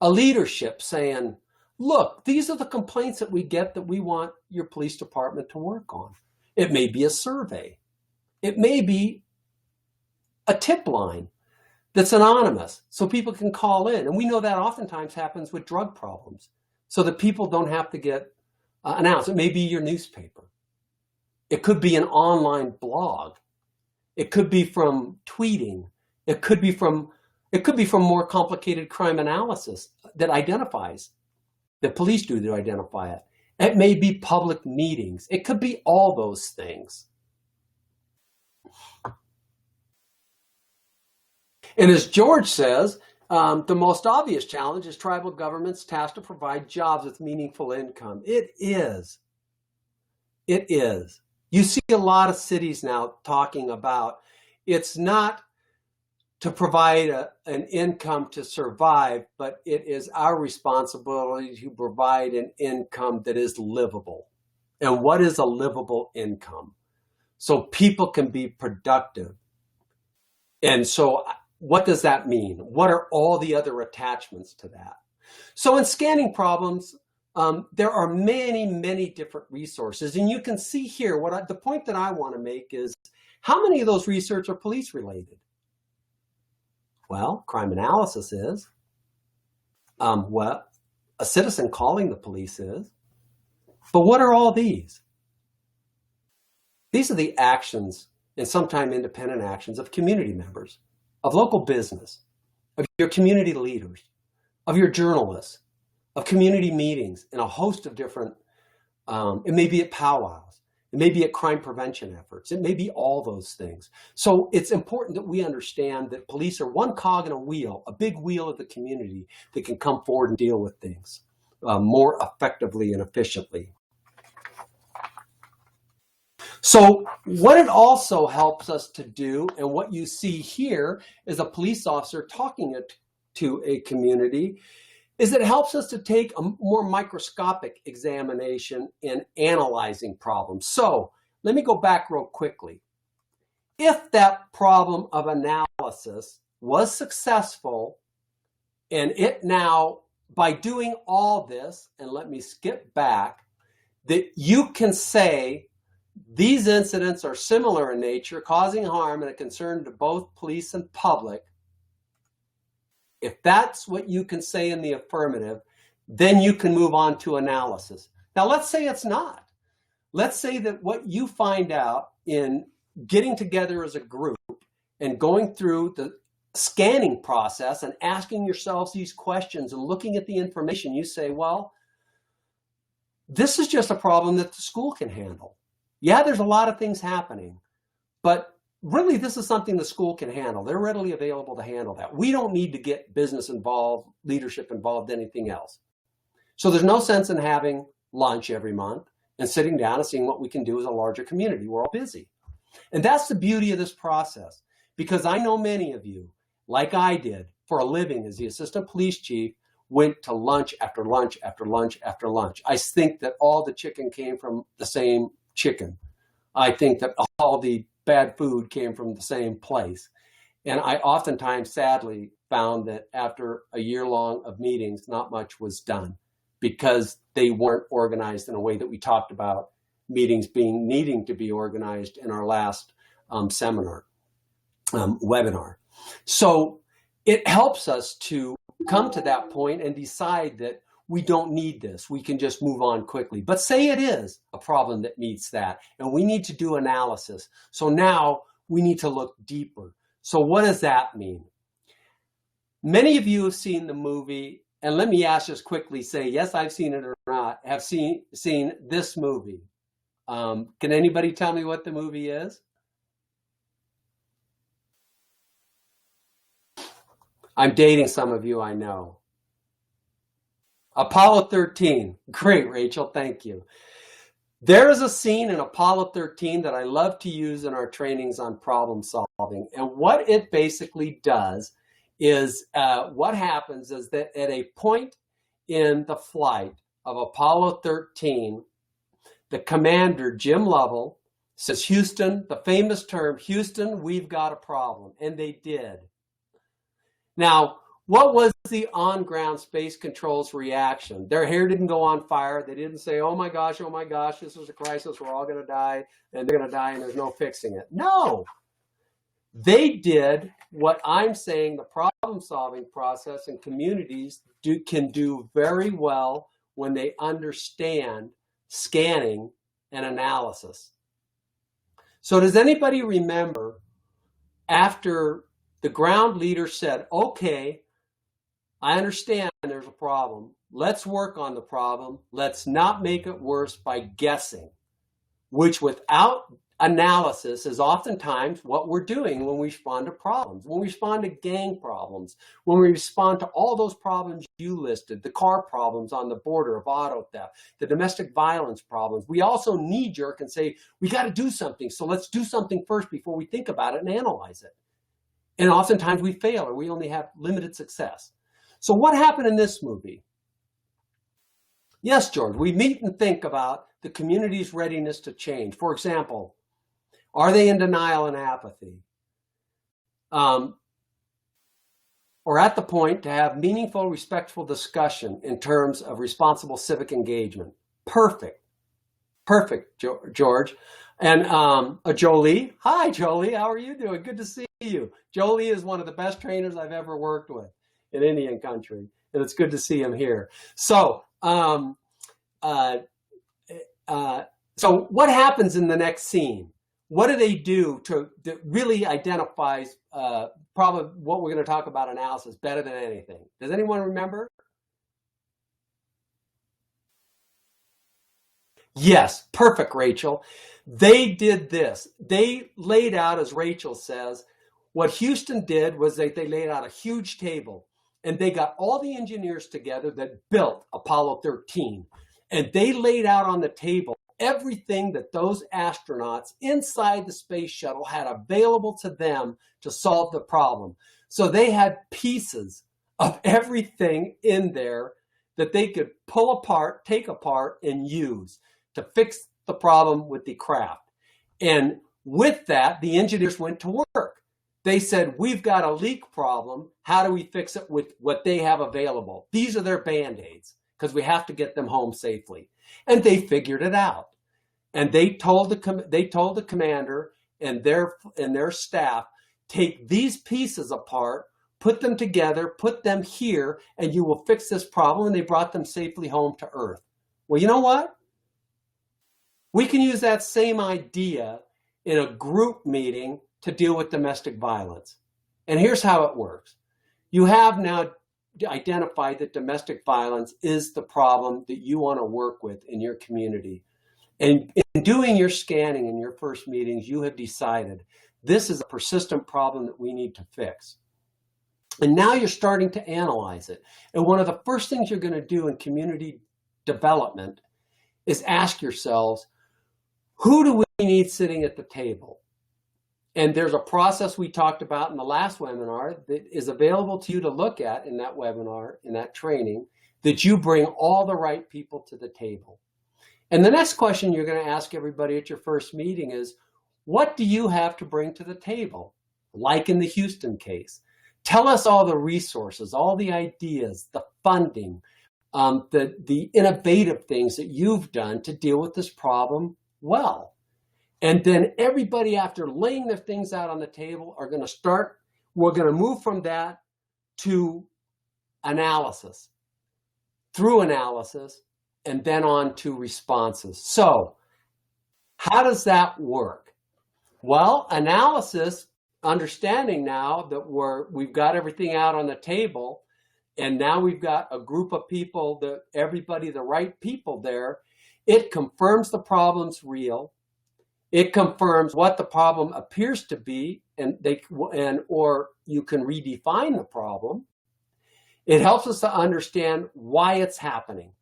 a leadership saying, look, these are the complaints that we get that we want your police department to work on. It may be a survey. It may be a tip line that's anonymous so people can call in. And we know that oftentimes happens with drug problems so that people don't have to get announced. It may be your newspaper. It could be an online blog. It could be from tweeting. It could be from more complicated crime analysis that identifies, that police do to identify it. It may be public meetings. It could be all those things. And as George says, the most obvious challenge is tribal governments tasked to provide jobs with meaningful income. It is. It is. You see a lot of cities now talking about it's not to provide an income to survive, but it is our responsibility to provide an income that is livable. And what is a livable income? So people can be productive. And so what does that mean? What are all the other attachments to that? So in scanning problems, there are many, many different resources. And you can see here, the point that I want to make is, how many of those research are police related? Well, crime analysis is. What a citizen calling the police is. But what are all these? These are the actions, and sometimes independent actions, of community members, of local business, of your community leaders, of your journalists, of community meetings, and a host of different, it may be at powwows, it may be at crime prevention efforts, it may be all those things. So it's important that we understand that police are one cog in a wheel, a big wheel of the community that can come forward and deal with things more effectively and efficiently. So what it also helps us to do, and what you see here is a police officer talking to a community, is it helps us to take a more microscopic examination in analyzing problems. So let me go back real quickly. If that problem of analysis was successful, and it now, by doing all this, and let me skip back, that you can say these incidents are similar in nature, causing harm and a concern to both police and public. If that's what you can say in the affirmative, then you can move on to analysis. Now, let's say it's not. Let's say that what you find out in getting together as a group and going through the scanning process and asking yourselves these questions and looking at the information, you say, well, this is just a problem that the school can handle. Yeah, there's a lot of things happening, but really, this is something the school can handle. They're readily available to handle that. We don't need to get business involved, leadership involved, anything else. So there's no sense in having lunch every month and sitting down and seeing what we can do as a larger community. We're all busy. And that's the beauty of this process, because I know many of you, like I did for a living as the assistant police chief, went to lunch after lunch after lunch after lunch. I think that all the chicken came from the same chicken. I think that all the bad food came from the same place. And I oftentimes, sadly, found that after a year long of meetings, not much was done because they weren't organized in a way that we talked about meetings needing to be organized in our last webinar. So it helps us to come to that point and decide that we don't need this. We can just move on quickly. But say it is a problem that needs that, and we need to do analysis. So now we need to look deeper. So what does that mean? Many of you have seen the movie, and let me ask just quickly, say, yes, I've seen it or not, have seen this movie. Can anybody tell me what the movie is? I'm dating some of you, I know. Apollo 13. Great, Rachel. Thank you. There is a scene in Apollo 13 that I love to use in our trainings on problem solving. And what it basically does is, what happens is that at a point in the flight of Apollo 13, the commander, Jim Lovell, says, Houston, the famous term, Houston, we've got a problem. And they did. Now, what was the on-ground space control's reaction? Their hair didn't go on fire. They didn't say, oh my gosh, this is a crisis. We're all going to die, and they're going to die, and there's no fixing it. No. They did what I'm saying the problem-solving process in communities can do very well when they understand scanning and analysis. So does anybody remember after the ground leader said, okay, I understand there's a problem. Let's work on the problem. Let's not make it worse by guessing, which without analysis is oftentimes what we're doing when we respond to problems, when we respond to gang problems, when we respond to all those problems you listed, the car problems on the border of auto theft, the domestic violence problems. We also knee-jerk and say, we got to do something. So let's do something first before we think about it and analyze it. And oftentimes we fail or we only have limited success. So what happened in this movie? Yes, George, we meet and think about the community's readiness to change. For example, are they in denial and apathy? Or at the point to have meaningful, respectful discussion in terms of responsible civic engagement. Perfect. Perfect, George. And Jolie. Hi, Jolie. How are you doing? Good to see you. Jolie is one of the best trainers I've ever worked with in Indian country. And it's good to see him here. So, so what happens in the next scene? What do they do that really identifies probably what we're going to talk about analysis better than anything? Does anyone remember? Yes, perfect, Rachel. They did this. They laid out, as Rachel says, what Houston did was they laid out a huge table, and they got all the engineers together that built Apollo 13. And they laid out on the table everything that those astronauts inside the space shuttle had available to them to solve the problem. So they had pieces of everything in there that they could pull apart, take apart, and use to fix the problem with the craft. And with that, the engineers went to work. They said, we've got a leak problem. How do we fix it with what they have available? These are their Band-Aids because we have to get them home safely. And they figured it out. And they told the commander and their staff, take these pieces apart, put them together, put them here, and you will fix this problem. And they brought them safely home to Earth. Well, you know what? We can use that same idea in a group meeting to deal with domestic violence. And here's how it works. You have now identified that domestic violence is the problem that you want to work with in your community. And in doing your scanning in your first meetings, you have decided this is a persistent problem that we need to fix. And now you're starting to analyze it. And one of the first things you're going to do in community development is ask yourselves, who do we need sitting at the table? And there's a process we talked about in the last webinar that is available to you to look at in that webinar, in that training, that you bring all the right people to the table. And the next question you're going to ask everybody at your first meeting is, what do you have to bring to the table? Like in the Houston case, tell us all the resources, all the ideas, the funding, the innovative things that you've done to deal with this problem well. And then everybody, after laying their things out on the table, we're going to move from that to analysis, through analysis, and then on to responses. So how does that work? Well, analysis, understanding now that we've got everything out on the table, and now we've got a group of people, the right people there, it confirms the problem's real. It confirms what the problem appears to be, or you can redefine the problem. It helps us to understand why it's happening.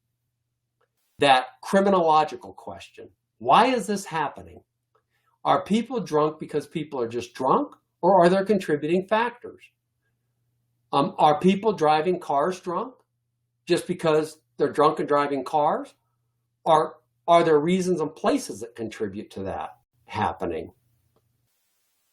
That criminological question. Why is this happening? Are people drunk because people are just drunk, or are there contributing factors? Are people driving cars drunk just because they're drunk and driving cars? Or are there reasons and places that contribute to that happening?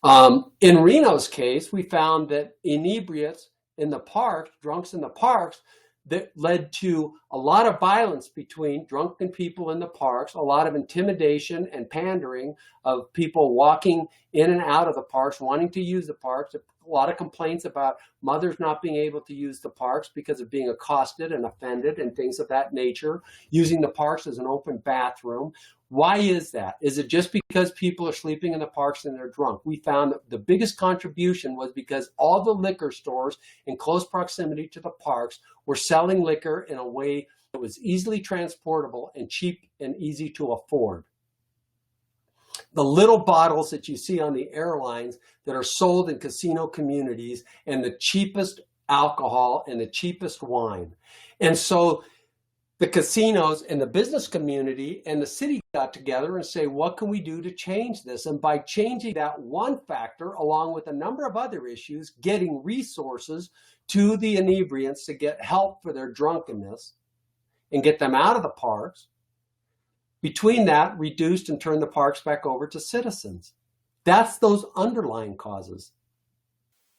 In Reno's case, we found that inebriates in the parks, drunks in the parks, that led to a lot of violence between drunken people in the parks, a lot of intimidation and pandering of people walking in and out of the parks, wanting to use the parks, a lot of complaints about mothers not being able to use the parks because of being accosted and offended and things of that nature, using the parks as an open bathroom. Why is that? Is it just because people are sleeping in the parks and they're drunk? We found that the biggest contribution was because all the liquor stores in close proximity to the parks were selling liquor in a way that was easily transportable and cheap and easy to afford. The little bottles that you see on the airlines that are sold in casino communities, and the cheapest alcohol and the cheapest wine. And so the casinos and the business community and the city got together and say, what can we do to change this? And by changing that one factor, along with a number of other issues, getting resources to the inebriants to get help for their drunkenness and get them out of the parks, between that, reduced and turned the parks back over to citizens. That's those underlying causes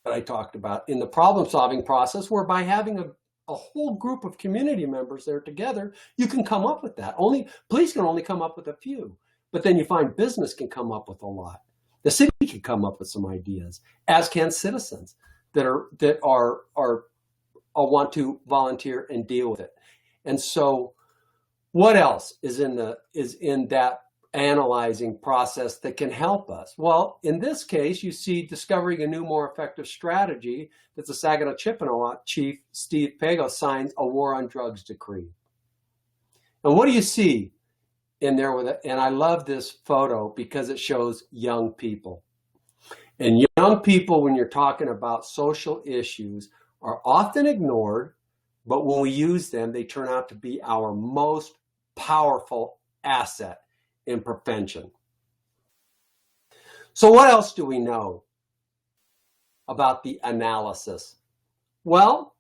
that I talked about in the problem-solving process, where by having a whole group of community members there together, you can come up with that. Police can only come up with a few, but then you find business can come up with a lot. The city can come up with some ideas, as can citizens that want to volunteer and deal with it. And so, what else is in that analyzing process that can help us? Well, in this case, you see discovering a new, more effective strategy that the Saginaw Chippewa Chief Steve Pago signs a war on drugs decree. And what do you see in there with it? And I love this photo because it shows young people. And young people, when you're talking about social issues, are often ignored, but when we use them, they turn out to be our most powerful asset in prevention. So what else do we know about the analysis? Well,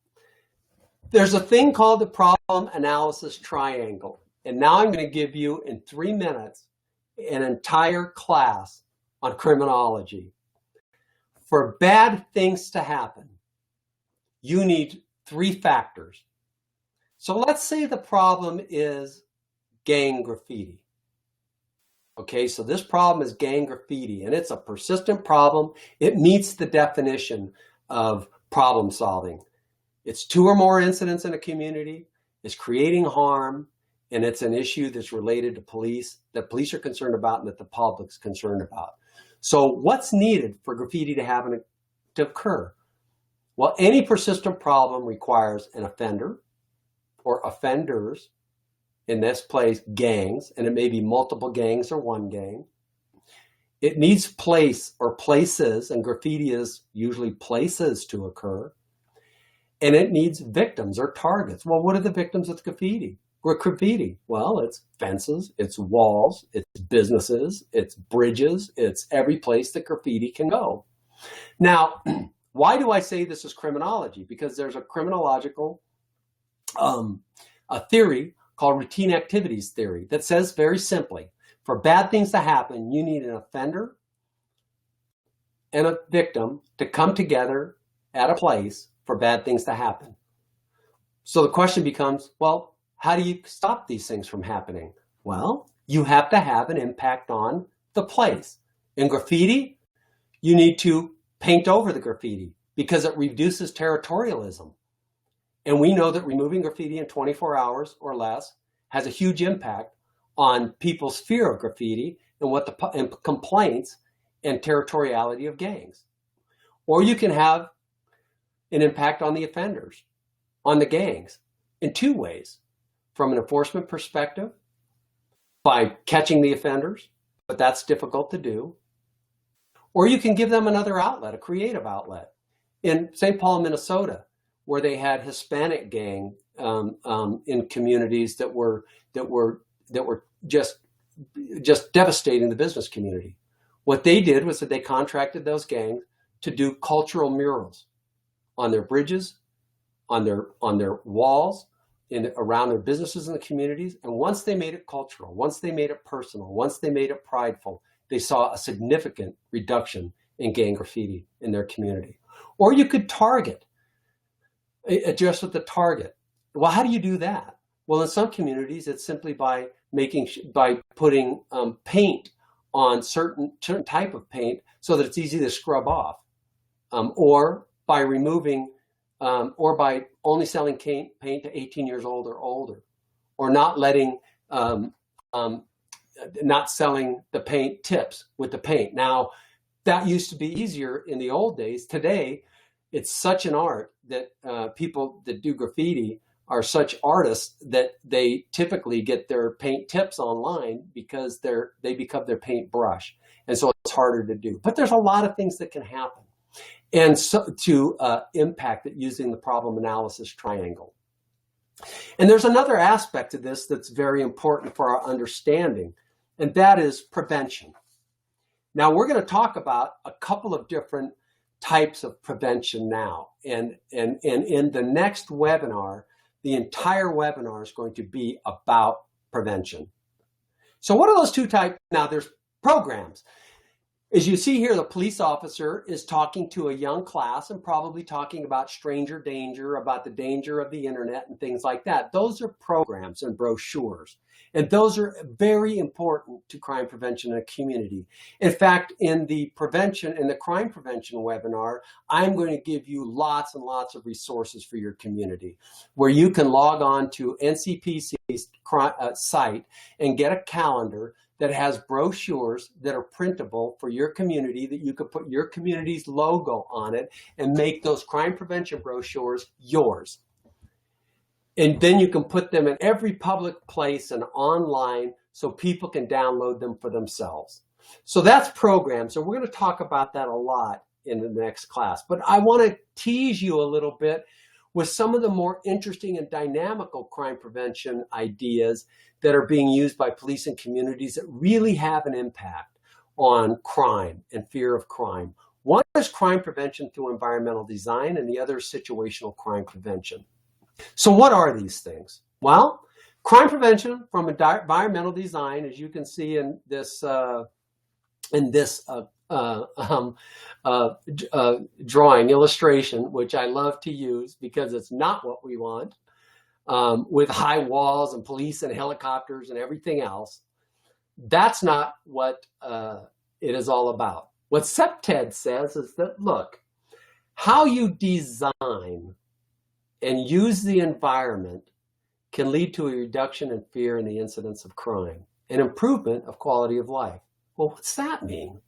there's a thing called the problem analysis triangle. And now I'm going to give you in 3 minutes an entire class on criminology. For bad things to happen, you need 3 factors. So let's say the problem is gang graffiti. Okay, so this problem is gang graffiti, and it's a persistent problem. It meets the definition of problem solving. It's 2 or more incidents in a community, it's creating harm, and it's an issue that's related to police, that police are concerned about and that the public's concerned about. So what's needed for graffiti to occur? Well, any persistent problem requires an offender or offenders, in this place, gangs, and it may be multiple gangs or one gang. It needs place or places, and graffiti is usually places to occur. And it needs victims or targets. Well, what are the victims of graffiti? Graffiti, well, it's fences, it's walls, it's businesses, it's bridges, it's every place that graffiti can go. Now, why do I say this is criminology? Because there's a criminological a theory called routine activities theory that says very simply, for bad things to happen, you need an offender and a victim to come together at a place for bad things to happen. So the question becomes, well, how do you stop these things from happening? Well, you have to have an impact on the place. In graffiti, you need to paint over the graffiti because it reduces territorialism. And we know that removing graffiti in 24 hours or less has a huge impact on people's fear of graffiti and complaints and territoriality of gangs. Or you can have an impact on the offenders, on the gangs, in 2 ways. From an enforcement perspective, by catching the offenders, but that's difficult to do. Or you can give them another outlet, a creative outlet. In St. Paul, Minnesota, where they had Hispanic gang in communities that were just devastating the business community. What they did was that they contracted those gangs to do cultural murals on their bridges, on their walls, around their businesses in the communities. And once they made it cultural, once they made it personal, once they made it prideful, they saw a significant reduction in gang graffiti in their community. Or you could target, address with the target. Well, how do you do that? Well, in some communities, it's simply by putting paint on certain type of paint so that it's easy to scrub off, or by removing, or by only selling paint to 18 years old or older, or not letting, not selling the paint tips with the paint. Now, that used to be easier in the old days. Today, it's such an art that people that do graffiti are such artists that they typically get their paint tips online because they become their paint brush. And so it's harder to do. But there's a lot of things that can happen. And so to impact it using the problem analysis triangle. And there's another aspect of this that's very important for our understanding, and that is prevention. Now, we're going to talk about a couple of different types of prevention now. And in the next webinar, the entire webinar is going to be about prevention. So what are those two types? Now, there's programs. As you see here, the police officer is talking to a young class and probably talking about stranger danger, about the danger of the internet and things like that. Those are programs and brochures. And those are very important to crime prevention in a community. In fact, in the crime prevention webinar, I'm going to give you lots and lots of resources for your community where you can log on to NCPC's site and get a calendar that has brochures that are printable for your community, that you could put your community's logo on it and make those crime prevention brochures yours. And then you can put them in every public place and online so people can download them for themselves. So that's programs. So we're going to talk about that a lot in the next class. But I want to tease you a little bit with some of the more interesting and dynamical crime prevention ideas that are being used by police and communities that really have an impact on crime and fear of crime. One is crime prevention through environmental design, and the other is situational crime prevention. So what are these things? Well, crime prevention from environmental design, as you can see in this drawing illustration, which I love to use because it's not what we want, with high walls and police and helicopters and everything else. That's not what it is all about. What CPTED says is that, look, how you design and use the environment can lead to a reduction in fear and the incidence of crime, an improvement of quality of life. Well, what's that mean?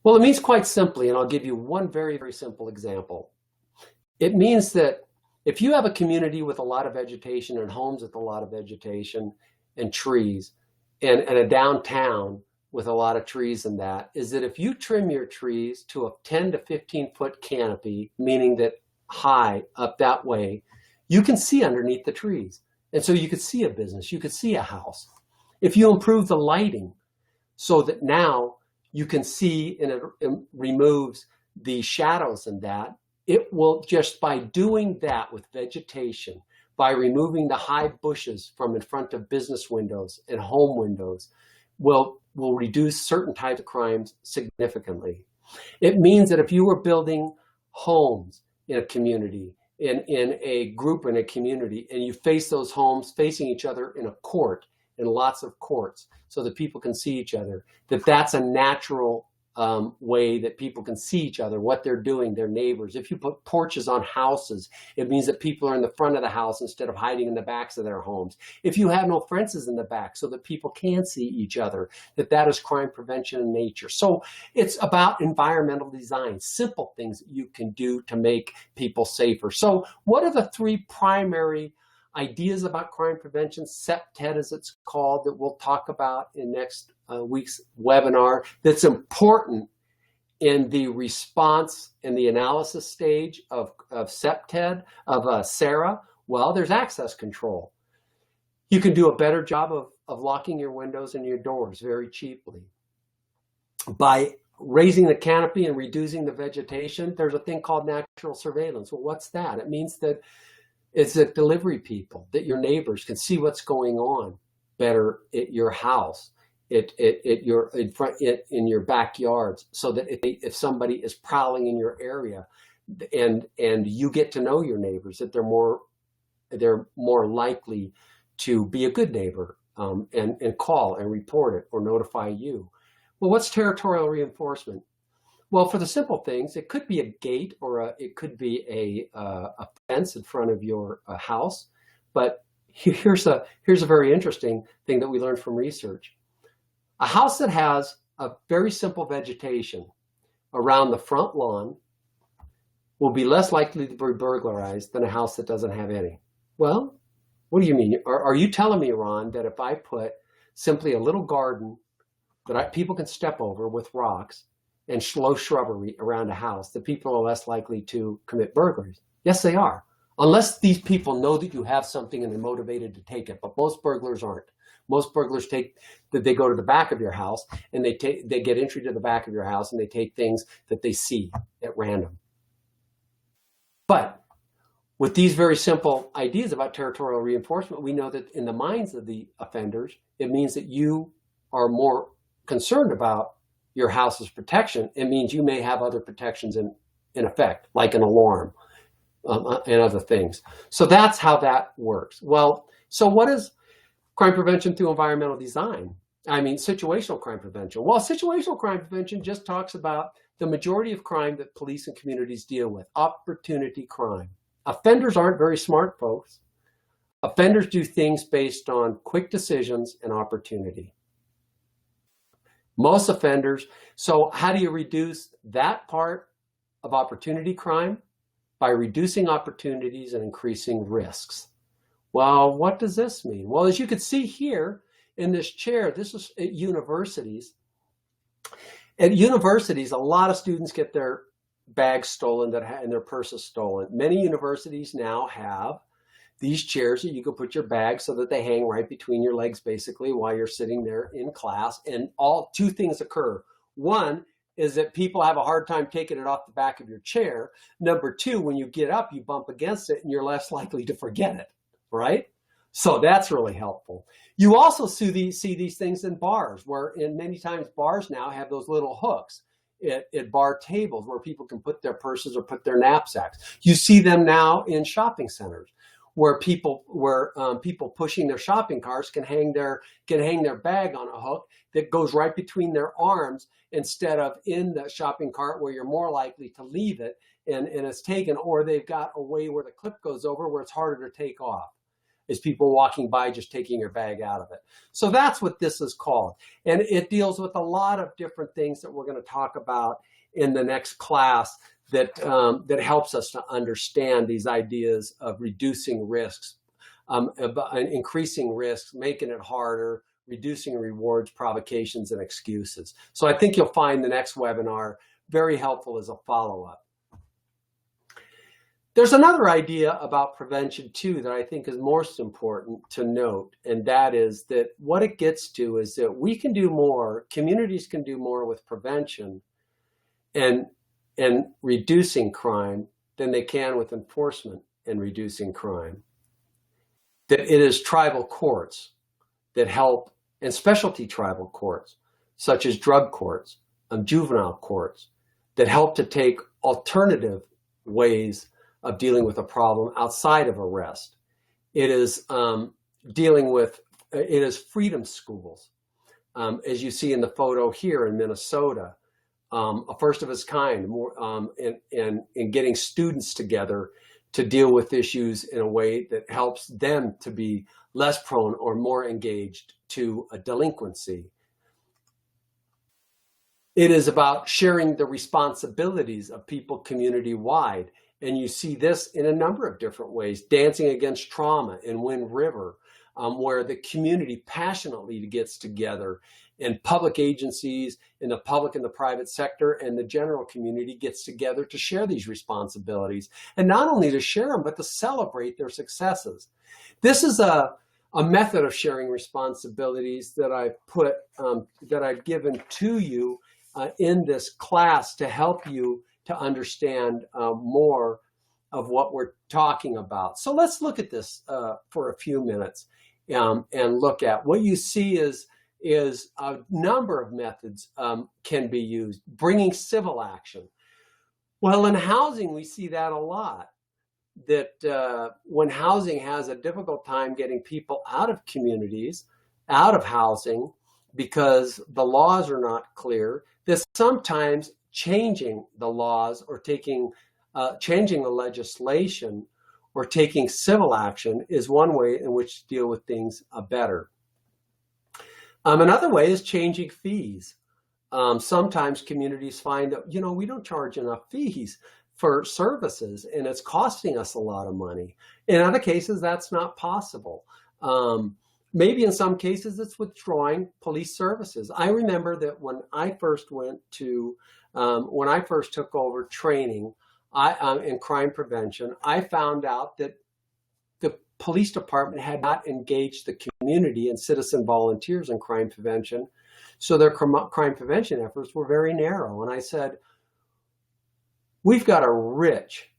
Well, it means quite simply, and I'll give you one very, very simple example. It means that if you have a community with a lot of vegetation and homes with a lot of vegetation and trees and a downtown with a lot of trees in that, is that if you trim your trees to a 10 to 15 foot canopy, meaning that high up that way, you can see underneath the trees. And so you could see a business, you could see a house. If you improve the lighting so that now you can see and it removes the shadows in that, it will, just by doing that with vegetation, by removing the high bushes from in front of business windows and home windows, will reduce certain types of crimes significantly. It means that if you were building homes in a community, in a group in a community, and you face those homes facing each other in a court, in lots of courts, so that people can see each other, that's a natural way that people can see each other, what they're doing, their neighbors. If you put porches on houses, it means that people are in the front of the house instead of hiding in the backs of their homes. If you have no fences in the back so that people can see each other, that is crime prevention in nature. So it's about environmental design, simple things that you can do to make people safer. So what are the three primary ideas about crime prevention, CPTED as it's called, that we'll talk about in next week's webinar, that's important in the response and the analysis stage of CPTED, of SARA? Well, there's access control. You can do a better job of locking your windows and your doors very cheaply. By raising the canopy and reducing the vegetation, there's a thing called natural surveillance. Well, what's that? It means that it's that delivery people, that your neighbors can see what's going on better at your house, in your backyards, so that if somebody is prowling in your area, and you get to know your neighbors, that they're more likely to be a good neighbor, and call and report it or notify you. Well, what's territorial reinforcement? Well, for the simple things, it could be a gate or it could be a fence in front of your house. But here's a very interesting thing that we learned from research. A house that has a very simple vegetation around the front lawn will be less likely to be burglarized than a house that doesn't have any. Well, what do you mean? Are you telling me, Ron, that if I put simply a little garden that people can step over with rocks and low shrubbery around a house, that people are less likely to commit burglaries? Yes, they are. unless these people know that you have something and they're motivated to take it. But most burglars aren't. Most burglars they go to the back of your house and they get entry to the back of your house and they take things that they see at random. But with these very simple ideas about territorial reinforcement, we know that in the minds of the offenders, it means that you are more concerned about your house's protection. It means you may have other protections in effect, like an alarm and other things. So that's how that works. Well, so what is crime prevention through environmental design? I mean, situational crime prevention. Well, situational crime prevention just talks about the majority of crime that police and communities deal with, opportunity crime. Offenders aren't very smart, folks. Offenders do things based on quick decisions and opportunity. Most offenders, so how do you reduce that part of opportunity crime? By reducing opportunities and increasing risks. Well, what does this mean? Well, as you can see here in this chair, this is at universities. At universities, a lot of students get their bags stolen and their purses stolen. Many universities now have these chairs that you can put your bags so that they hang right between your legs, basically, while you're sitting there in class. And two things occur. One is that people have a hard time taking it off the back of your chair. Number two, when you get up, you bump against it and you're less likely to forget it, right? So that's really helpful. You also see these things in bars, where many times bars now have those little hooks at bar tables where people can put their purses or put their knapsacks. You see them now in shopping centers, where people pushing their shopping carts can hang their bag on a hook that goes right between their arms instead of in the shopping cart where you're more likely to leave it and it's taken, or they've got a way where the clip goes over where it's harder to take off. Is people walking by just taking your bag out of it. So that's what this is called. And it deals with a lot of different things that we're going to talk about in the next class that helps us to understand these ideas of reducing risks, increasing risks, making it harder, reducing rewards, provocations, and excuses. So I think you'll find the next webinar very helpful as a follow-up. There's another idea about prevention too that I think is most important to note, and that is that what it gets to is that we can do more, communities can do more with prevention and reducing crime than they can with enforcement and reducing crime. That it is tribal courts that help, and specialty tribal courts, such as drug courts, juvenile courts, that help to take alternative ways of dealing with a problem outside of arrest. It is it is freedom schools. As you see in the photo here in Minnesota, a first of its kind, in getting students together to deal with issues in a way that helps them to be less prone or more engaged to a delinquency. It is about sharing the responsibilities of people community-wide. And you see this in a number of different ways. Dancing Against Trauma in Wind River, where the community passionately gets together, and public agencies in the public and the private sector and the general community gets together to share these responsibilities. And not only to share them, but to celebrate their successes. This is a method of sharing responsibilities that I've given to you in this class to help you to understand more of what we're talking about. So let's look at this for a few minutes and look at what you see is a number of methods can be used. Bringing civil action. Well, in housing, we see that a lot. That when housing has a difficult time getting people out of communities, out of housing, because the laws are not clear, that sometimes changing the laws or changing the legislation or taking civil action is one way in which to deal with things better. Another way is changing fees. Sometimes communities find that, we don't charge enough fees for services and it's costing us a lot of money. In other cases, that's not possible. Maybe in some cases it's withdrawing police services. I remember that when I first took over training, in crime prevention, I found out that the police department had not engaged the community and citizen volunteers in crime prevention. So their crime prevention efforts were very narrow. And I said, we've got a rich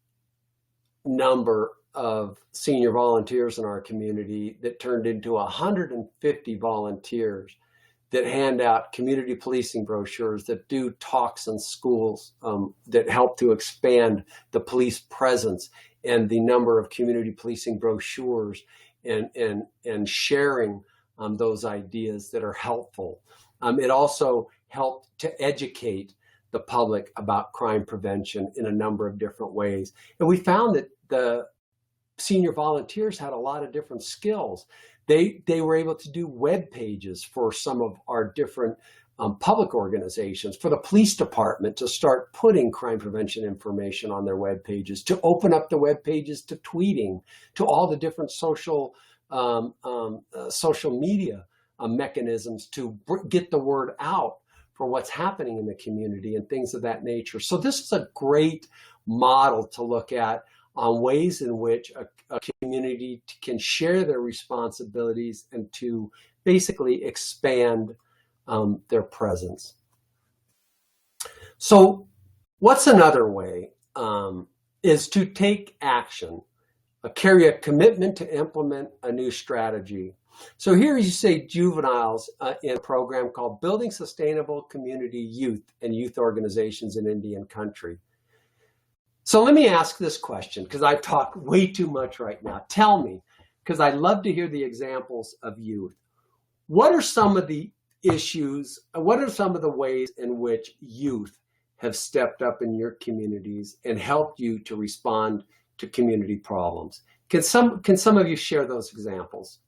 number of senior volunteers in our community that turned into 150 volunteers that hand out community policing brochures, that do talks in schools, that help to expand the police presence and the number of community policing brochures, and sharing those ideas that are helpful. It also helped to educate the public about crime prevention in a number of different ways. And we found that the senior volunteers had a lot of different skills. They were able to do web pages for some of our different public organizations, for the police department to start putting crime prevention information on their web pages, to open up the web pages to tweeting, to all the different social media mechanisms to get the word out for what's happening in the community and things of that nature. So this is a great model to look at on ways in which a community can share their responsibilities and to basically expand their presence. So what's another way is to take action, carry a commitment to implement a new strategy. So here you say juveniles in a program called Building Sustainable Community Youth and Youth Organizations in Indian Country. So let me ask this question, because I've talked way too much right now. Tell me, because I'd love to hear the examples of youth. What are some of the issues, what are some of the ways in which youth have stepped up in your communities and helped you to respond to community problems? Can some of you share those examples?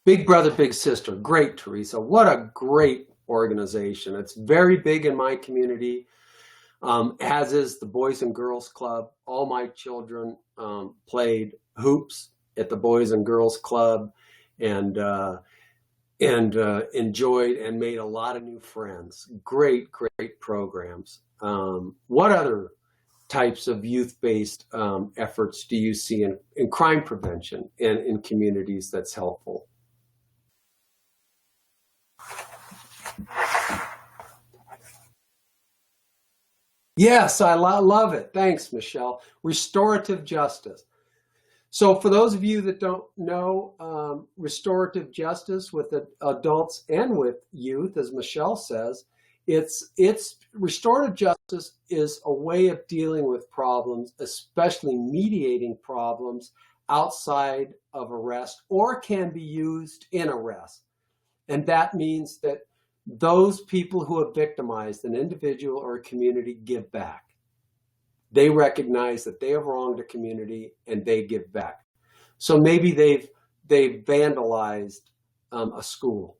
Big Brother, Big Sister. Great, Teresa. What a great organization. It's very big in my community, as is the Boys and Girls Club. All my children played hoops at the Boys and Girls Club and enjoyed and made a lot of new friends. Great, great programs. What other types of youth-based efforts do you see in crime prevention and in communities that's helpful? Yes, I love it. Thanks, Michelle. Restorative justice. So for those of you that don't know, restorative justice with adults and with youth, as Michelle says, it's restorative justice is a way of dealing with problems, especially mediating problems outside of arrest, or can be used in arrest. And that means that those people who have victimized an individual or a community give back. They recognize that they have wronged a community and they give back. So maybe they've vandalized a school.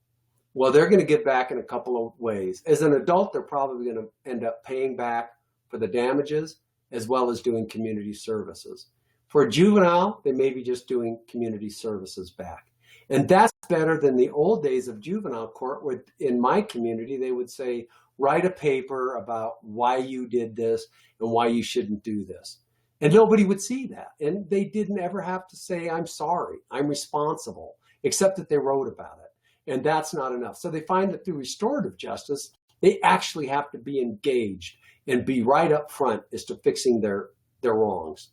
Well, they're going to give back in a couple of ways. As an adult, they're probably going to end up paying back for the damages as well as doing community services. For a juvenile, they may be just doing community services back. And that's better than the old days of juvenile court, where in my community, they would say, write a paper about why you did this and why you shouldn't do this. And nobody would see that. And they didn't ever have to say, I'm sorry, I'm responsible, except that they wrote about it. And that's not enough. So they find that through restorative justice, they actually have to be engaged and be right up front as to fixing their wrongs.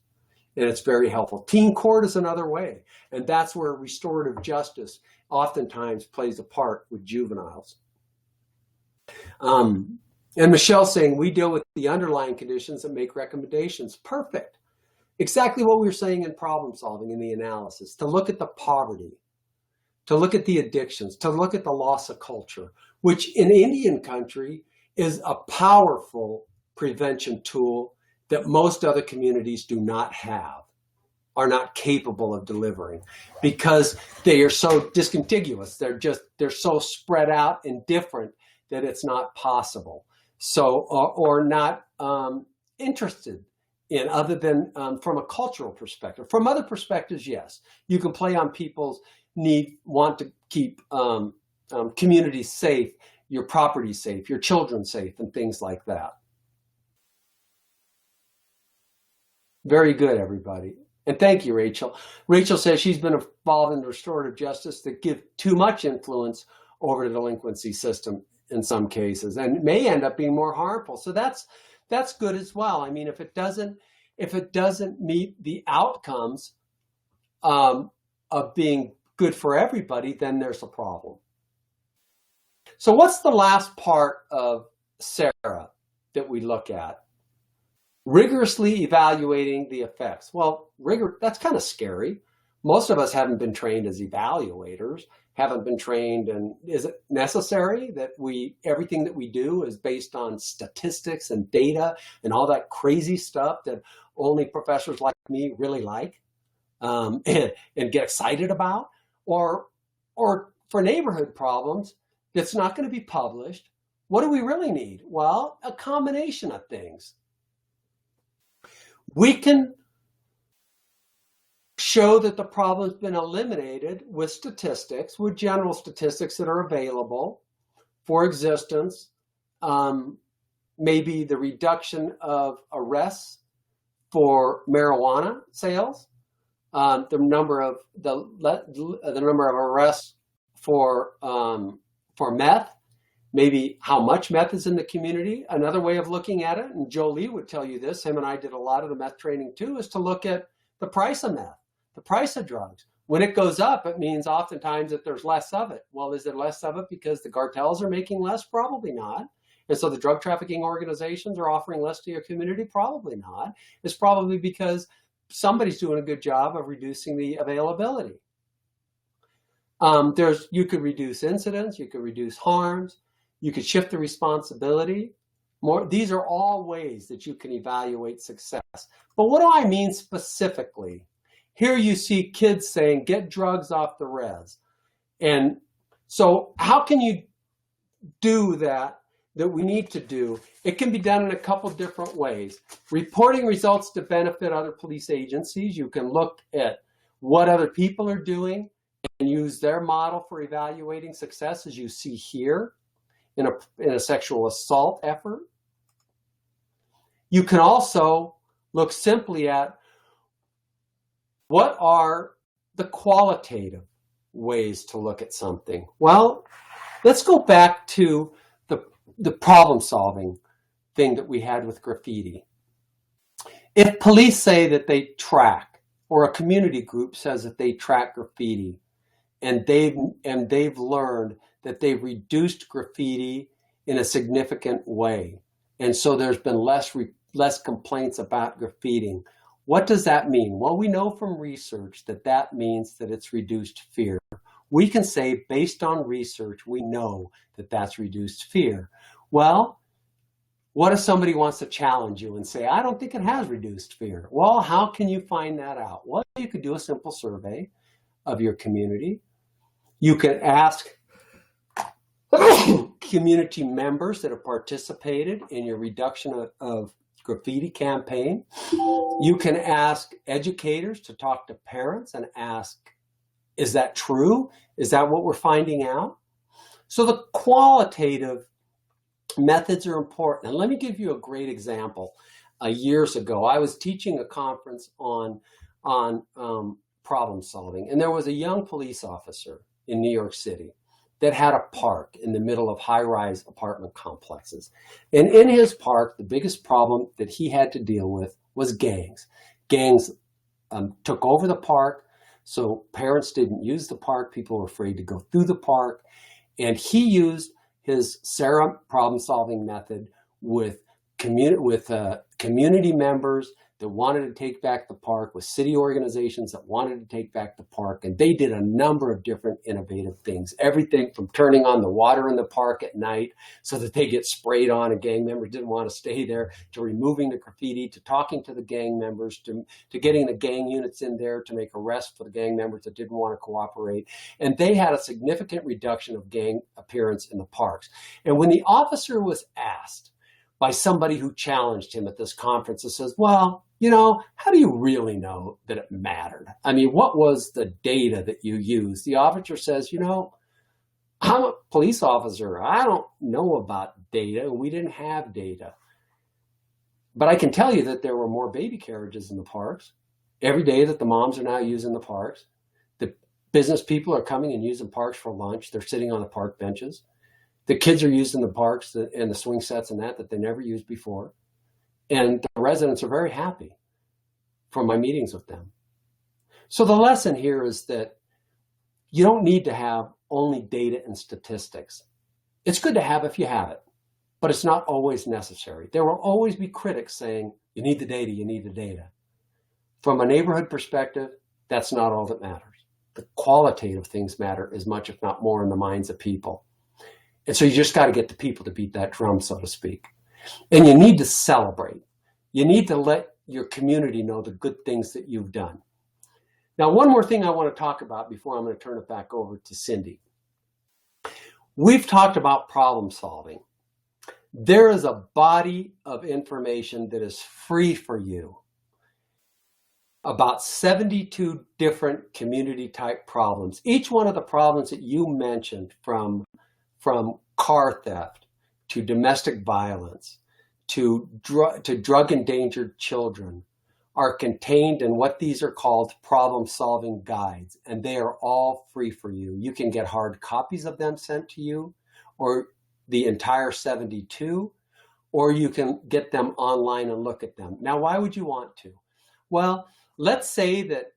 And it's very helpful. Teen court is another way. And that's where restorative justice oftentimes plays a part with juveniles. And Michelle's saying we deal with the underlying conditions and make recommendations. Perfect. Exactly what we were saying in problem solving in the analysis, to look at the poverty, to look at the addictions, to look at the loss of culture, which in Indian country is a powerful prevention tool that most other communities do not have, are not capable of delivering, because they are so discontiguous. They're so spread out and different that it's not possible. So, or not interested other than from a cultural perspective. From other perspectives, yes, you can play on people's want to keep communities safe, your property safe, your children safe, and things like that. Very good, everybody. And thank you, Rachel. Rachel says she's been involved in restorative justice that give too much influence over the delinquency system in some cases, and may end up being more harmful. So that's good as well. I mean, if it doesn't meet the outcomes of being good for everybody, then there's a problem. So what's the last part of SARA that we look at? Rigorously evaluating the effects. Well, that's kind of scary. Most of us haven't been trained as evaluators, haven't been trained, and is it necessary that everything that we do is based on statistics and data and all that crazy stuff that only professors like me really like and get excited about? Or for neighborhood problems that's not going to be published, what do we really need? Well, a combination of things. We can show that the problem's been eliminated with statistics, with general statistics that are available for existence. Maybe the reduction of arrests for marijuana sales, the number of arrests for meth. Maybe how much meth is in the community. Another way of looking at it, and Joe Lee would tell you this, him and I did a lot of the meth training too, is to look at the price of meth, the price of drugs. When it goes up, it means oftentimes that there's less of it. Well, is there less of it because the cartels are making less? Probably not. And so the drug trafficking organizations are offering less to your community? Probably not. It's probably because somebody's doing a good job of reducing the availability. You could reduce incidents, you could reduce harms, you could shift the responsibility. These are all ways that you can evaluate success. But what do I mean specifically? Here you see kids saying, get drugs off the res. And so how can you do that we need to do? It can be done in a couple different ways. Reporting results to benefit other police agencies. You can look at what other people are doing and use their model for evaluating success, as you see here in a sexual assault effort. You can also look simply at what are the qualitative ways to look at something. Well, let's go back to the problem-solving thing that we had with graffiti. If police say that they track, or a community group says that they track graffiti, and they've learned that they've reduced graffiti in a significant way, and so there's been less complaints about graffitiing. What does that mean? Well, we know from research that means that it's reduced fear. We can say, based on research, we know that that's reduced fear. Well, what if somebody wants to challenge you and say, I don't think it has reduced fear? Well, how can you find that out? Well, you could do a simple survey of your community. You could ask community members that have participated in your reduction of graffiti campaign. You can ask educators to talk to parents and ask, is that true? Is that what we're finding out? So the qualitative methods are important. And let me give you a great example. Years ago, I was teaching a conference on problem solving, and there was a young police officer in New York City that had a park in the middle of high-rise apartment complexes. And in his park, the biggest problem that he had to deal with was gangs. Gangs took over the park, so parents didn't use the park. People were afraid to go through the park. And he used his SARA problem-solving method with community members that wanted to take back the park, with city organizations that wanted to take back the park. And they did a number of different innovative things. Everything from turning on the water in the park at night so that they get sprayed on and gang members didn't want to stay there, to removing the graffiti, to talking to the gang members, to getting the gang units in there to make arrests for the gang members that didn't want to cooperate. And they had a significant reduction of gang appearance in the parks. And when the officer was asked by somebody who challenged him at this conference, and says, well, how do you really know that it mattered? I mean, what was the data that you used? The officer says, I'm a police officer. I don't know about data. We didn't have data. But I can tell you that there were more baby carriages in the parks every day, that the moms are now using the parks. The business people are coming and using parks for lunch. They're sitting on the park benches. The kids are using the parks and the swing sets and that they never used before. And the residents are very happy from my meetings with them. So the lesson here is that you don't need to have only data and statistics. It's good to have if you have it, but it's not always necessary. There will always be critics saying, you need the data, you need the data. From a neighborhood perspective, that's not all that matters. The qualitative things matter as much, if not more, in the minds of people. And so you just got to get the people to beat that drum, so to speak. And you need to celebrate. You need to let your community know the good things that you've done. Now, one more thing I want to talk about before I'm going to turn it back over to Cindy. We've talked about problem solving. There is a body of information that is free for you about 72 different community type problems. Each one of the problems that you mentioned, from car theft to domestic violence to drug endangered children, are contained in what these are called problem-solving guides, and they are all free for you. You can get hard copies of them sent to you, or the entire 72, or you can get them online and look at them. Now, why would you want to? Well, let's say that,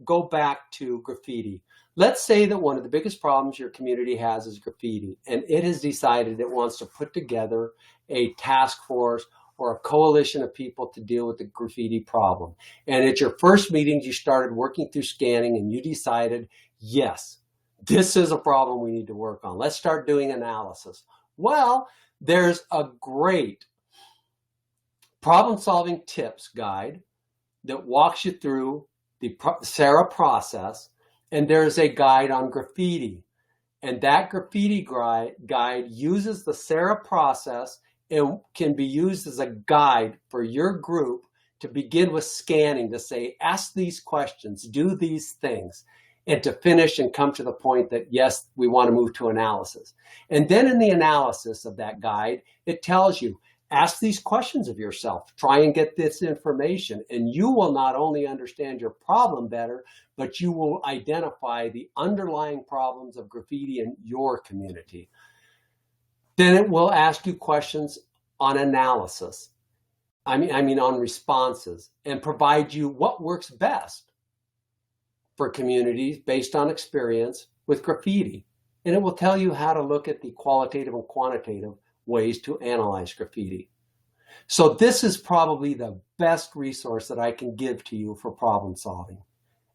go back to graffiti. Let's say that one of the biggest problems your community has is graffiti, and it has decided it wants to put together a task force or a coalition of people to deal with the graffiti problem. And at your first meetings, you started working through scanning and you decided, yes, this is a problem we need to work on. Let's start doing analysis. Well, there's a great problem-solving tips guide that walks you through the SARA process, and there's a guide on graffiti. And that graffiti guide uses the SARA process and can be used as a guide for your group to begin with scanning, to say, ask these questions, do these things, and to finish and come to the point that, yes, we want to move to analysis. And then in the analysis of that guide, it tells you, ask these questions of yourself, try and get this information, and you will not only understand your problem better, but you will identify the underlying problems of graffiti in your community. Then it will ask you questions on analysis, on responses, and provide you what works best for communities based on experience with graffiti. And it will tell you how to look at the qualitative and quantitative ways to analyze graffiti. So this is probably the best resource that I can give to you for problem solving,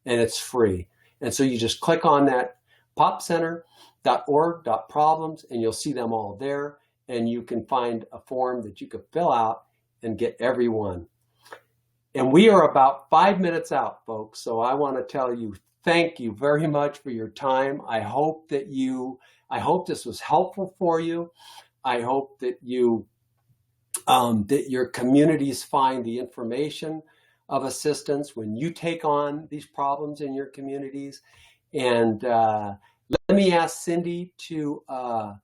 and it's free. And so you just click on that popcenter.org.problems and you'll see them all there, and you can find a form that you could fill out and get every one. And we are about 5 minutes out, folks. So I want to tell you, thank you very much for your time. I hope this was helpful for you. I hope that that your communities find the information of assistance when you take on these problems in your communities. And let me ask Cindy to go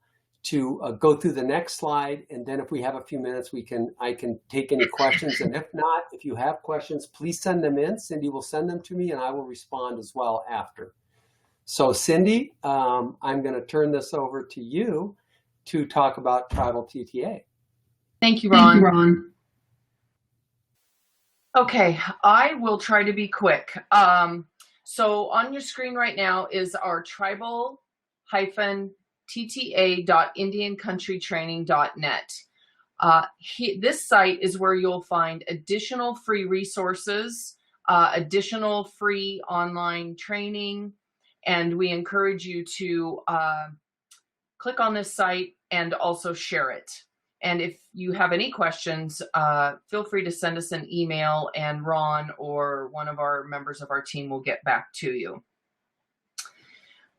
through the next slide, and then if we have a few minutes, I can take any questions. And if not, if you have questions, please send them in. Cindy will send them to me, and I will respond as well after. So Cindy, I'm going to turn this over to you to talk about tribal TTA. Thank you, Ron. Okay, I will try to be quick. So on your screen right now is our tribal-tta.indiancountrytraining.net. This site is where you'll find additional free resources, additional free online training, and we encourage you to click on this site and also share it. And if you have any questions, feel free to send us an email, and Ron or one of our members of our team will get back to you.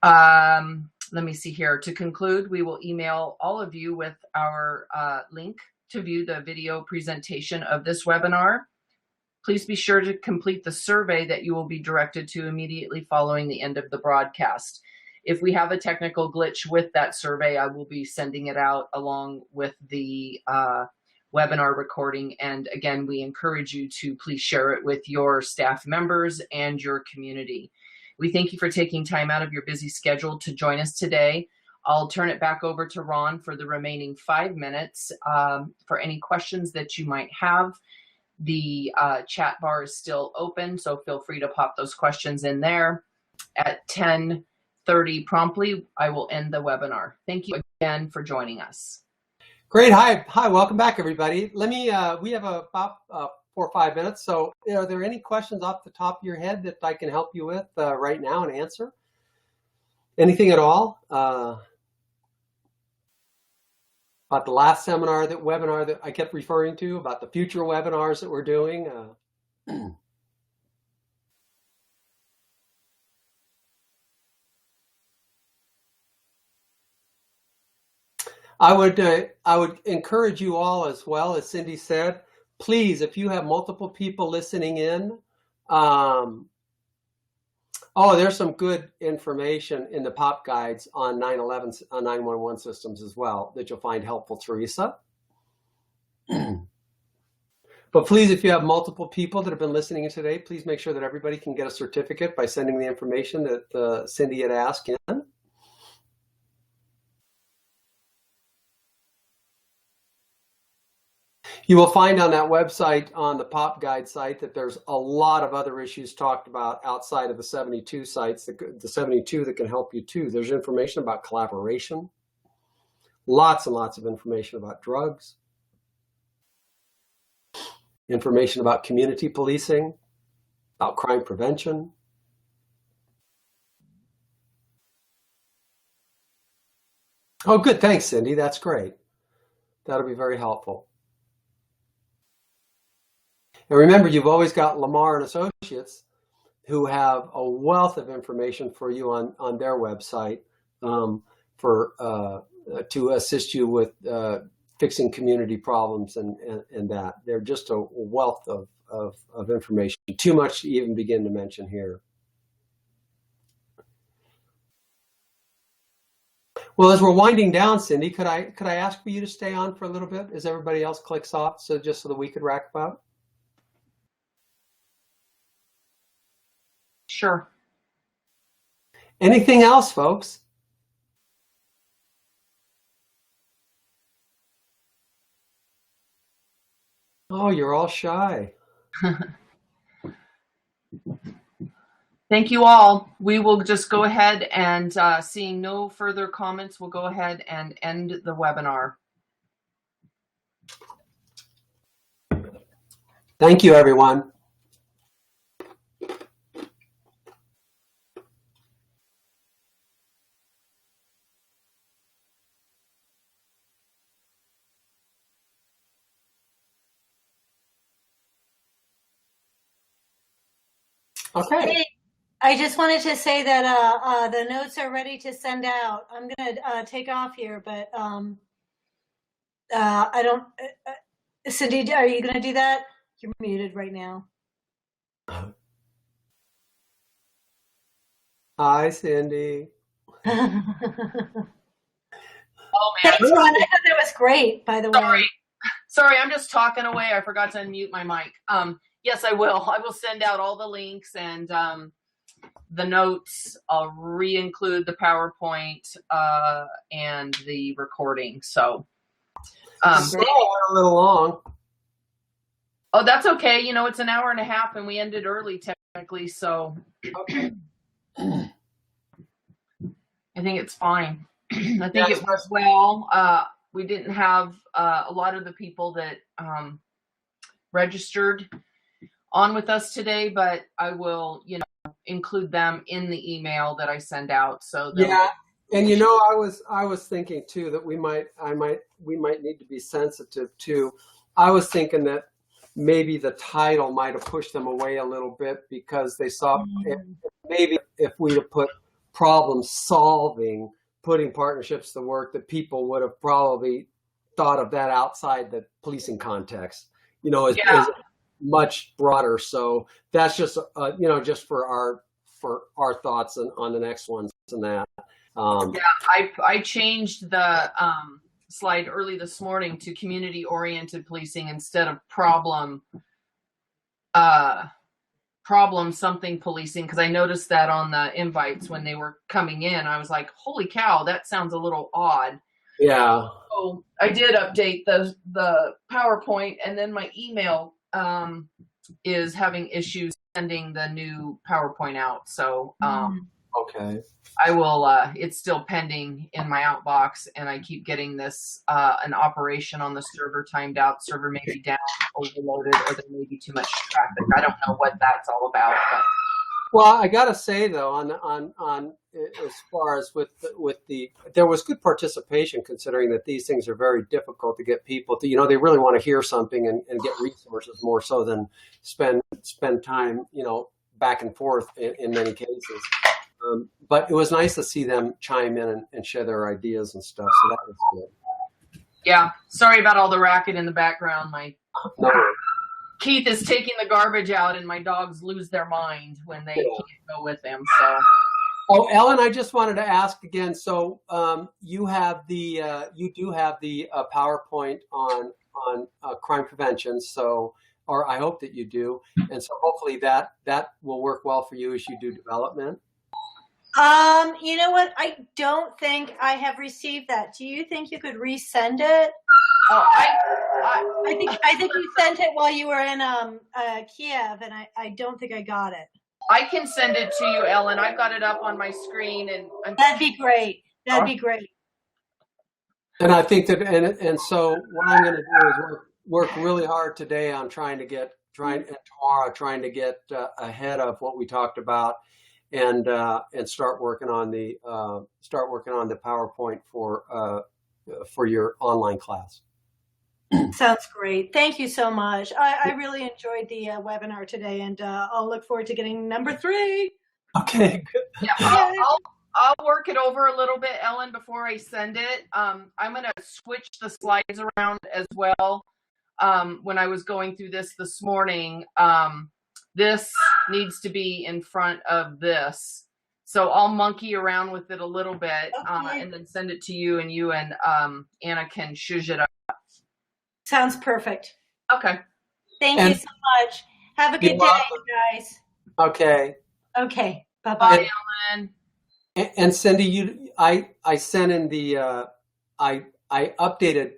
Let me see here. To conclude, we will email all of you with our link to view the video presentation of this webinar. Please be sure to complete the survey that you will be directed to immediately following the end of the broadcast. If we have a technical glitch with that survey, I will be sending it out along with the webinar recording. And again, we encourage you to please share it with your staff members and your community. We thank you for taking time out of your busy schedule to join us today. I'll turn it back over to Ron for the remaining 5 minutes for any questions that you might have. The chat bar is still open, so feel free to pop those questions in there. At 10:30 promptly, I will end the webinar. Thank you again for joining us. Great. Hi, welcome back, everybody. Let me, we have about 4 or 5 minutes. So are there any questions off the top of your head that I can help you with right now and answer? Anything at all? About the last webinar that I kept referring to, about the future webinars that we're doing. I would encourage you all, as well as Cindy said, please, if you have multiple people listening in, there's some good information in the pop guides on 911 on 911 systems as well that you'll find helpful, Teresa. But please, if you have multiple people that have been listening in today, please make sure that everybody can get a certificate by sending the information that Cindy had asked in. You will find on that website, on the pop guide site, that there's a lot of other issues talked about outside of the 72 sites, the 72 that can help you too. There's information about collaboration, lots and lots of information about drugs, information about community policing, about crime prevention. Oh, good. Thanks, Cindy. That's great. That'll be very helpful. And remember, you've always got Lamar and Associates, who have a wealth of information for you on their website to assist you with fixing community problems and that. They're just a wealth of information. Too much to even begin to mention here. Well, as we're winding down, Cindy, could I ask for you to stay on for a little bit as everybody else clicks off, so that we could wrap up? Sure. Anything else, folks? Oh, you're all shy. Thank you all. We will just go ahead and seeing no further comments, we'll go ahead and end the webinar. Thank you, everyone. Okay. Hey, I just wanted to say that the notes are ready to send out. I'm going to take off here, but I don't. Cindy, are you going to do that? You're muted right now. Hi, Cindy. Oh, man. Thanks, Ron. I thought that was great, by the way. Sorry, I'm just talking away. I forgot to unmute my mic. Yes, I will. I will send out all the links and the notes. I'll re-include the PowerPoint and the recording. So, a little long. Oh, that's okay. You know, it's an hour and a half, and we ended early technically. So, okay. I think it's fine. I think it went well. We didn't have a lot of the people that registered on with us today, but I will, include them in the email that I send out. So and I was thinking too that we might need to be sensitive to. I was thinking that maybe the title might have pushed them away a little bit because they saw maybe if we'd have put problem solving, putting partnerships to work, that people would have probably thought of that outside the policing context. much broader. So that's just just for our thoughts on the next ones and that. I changed the slide early this morning to community-oriented policing instead of problem something policing, because I noticed that on the invites when they were coming in. I was like, holy cow, that sounds a little odd. Yeah. So I did update the PowerPoint, and then my email is having issues sending the new PowerPoint out. So Okay. I will, it's still pending in my outbox, and I keep getting this, an operation on the server timed out. Server may be down, overloaded, or there may be too much traffic. I don't know what that's all about. But. Well, I gotta say though, on as far as with the, there was good participation considering that these things are very difficult to get people to, they really want to hear something and get resources more so than spend time, back and forth in many cases. But it was nice to see them chime in and share their ideas and stuff. So that was good. Yeah. Sorry about all the racket in the background. No. Keith is taking the garbage out, and my dogs lose their mind when they can't go with him. So. Oh, Ellen, I just wanted to ask again. So you do have the PowerPoint on crime prevention. So, or I hope that you do, and so hopefully that will work well for you as you do development. You know what? I don't think I have received that. Do you think you could resend it? Oh, I think you sent it while you were in Kiev, and I don't think I got it. I can send it to you, Ellen. I've got it up on my screen, and that'd be great. That'd be great. And I think that, and so what I'm going to do is work really hard today on trying to get ahead of what we talked about, and start working on the PowerPoint for your online class. Sounds great. Thank you so much. I really enjoyed the webinar today, and I'll look forward to getting number 3. Okay, good. Yeah, I'll work it over a little bit, Ellen, before I send it. I'm going to switch the slides around as well. When I was going through this morning, this needs to be in front of this. So I'll monkey around with it a little bit, and then send it to you, and Anna can shush it up. Sounds perfect. Okay. Thank you so much. Have a good day, guys. Okay. Okay. Bye-bye. Bye, Ellen. And Cindy, I sent in the I updated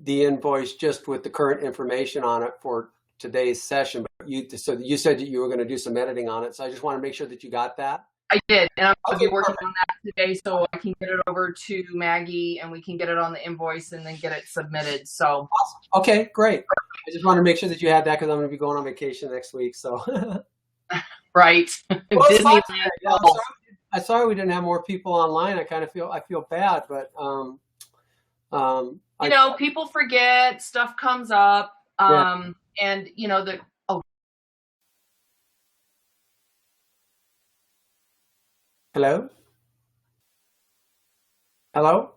the invoice just with the current information on it for today's session. But you said that you were going to do some editing on it, so I just want to make sure that you got that. I did, and I'm going to be working on that today, so I can get it over to Maggie, and we can get it on the invoice and then get it submitted. So awesome. Okay, great. I just want to make sure that you had that because I'm going to be going on vacation next week. So right, well, Disneyland. Yeah, I'm sorry we didn't have more people online. I feel bad, but people forget, stuff comes up, and Hello?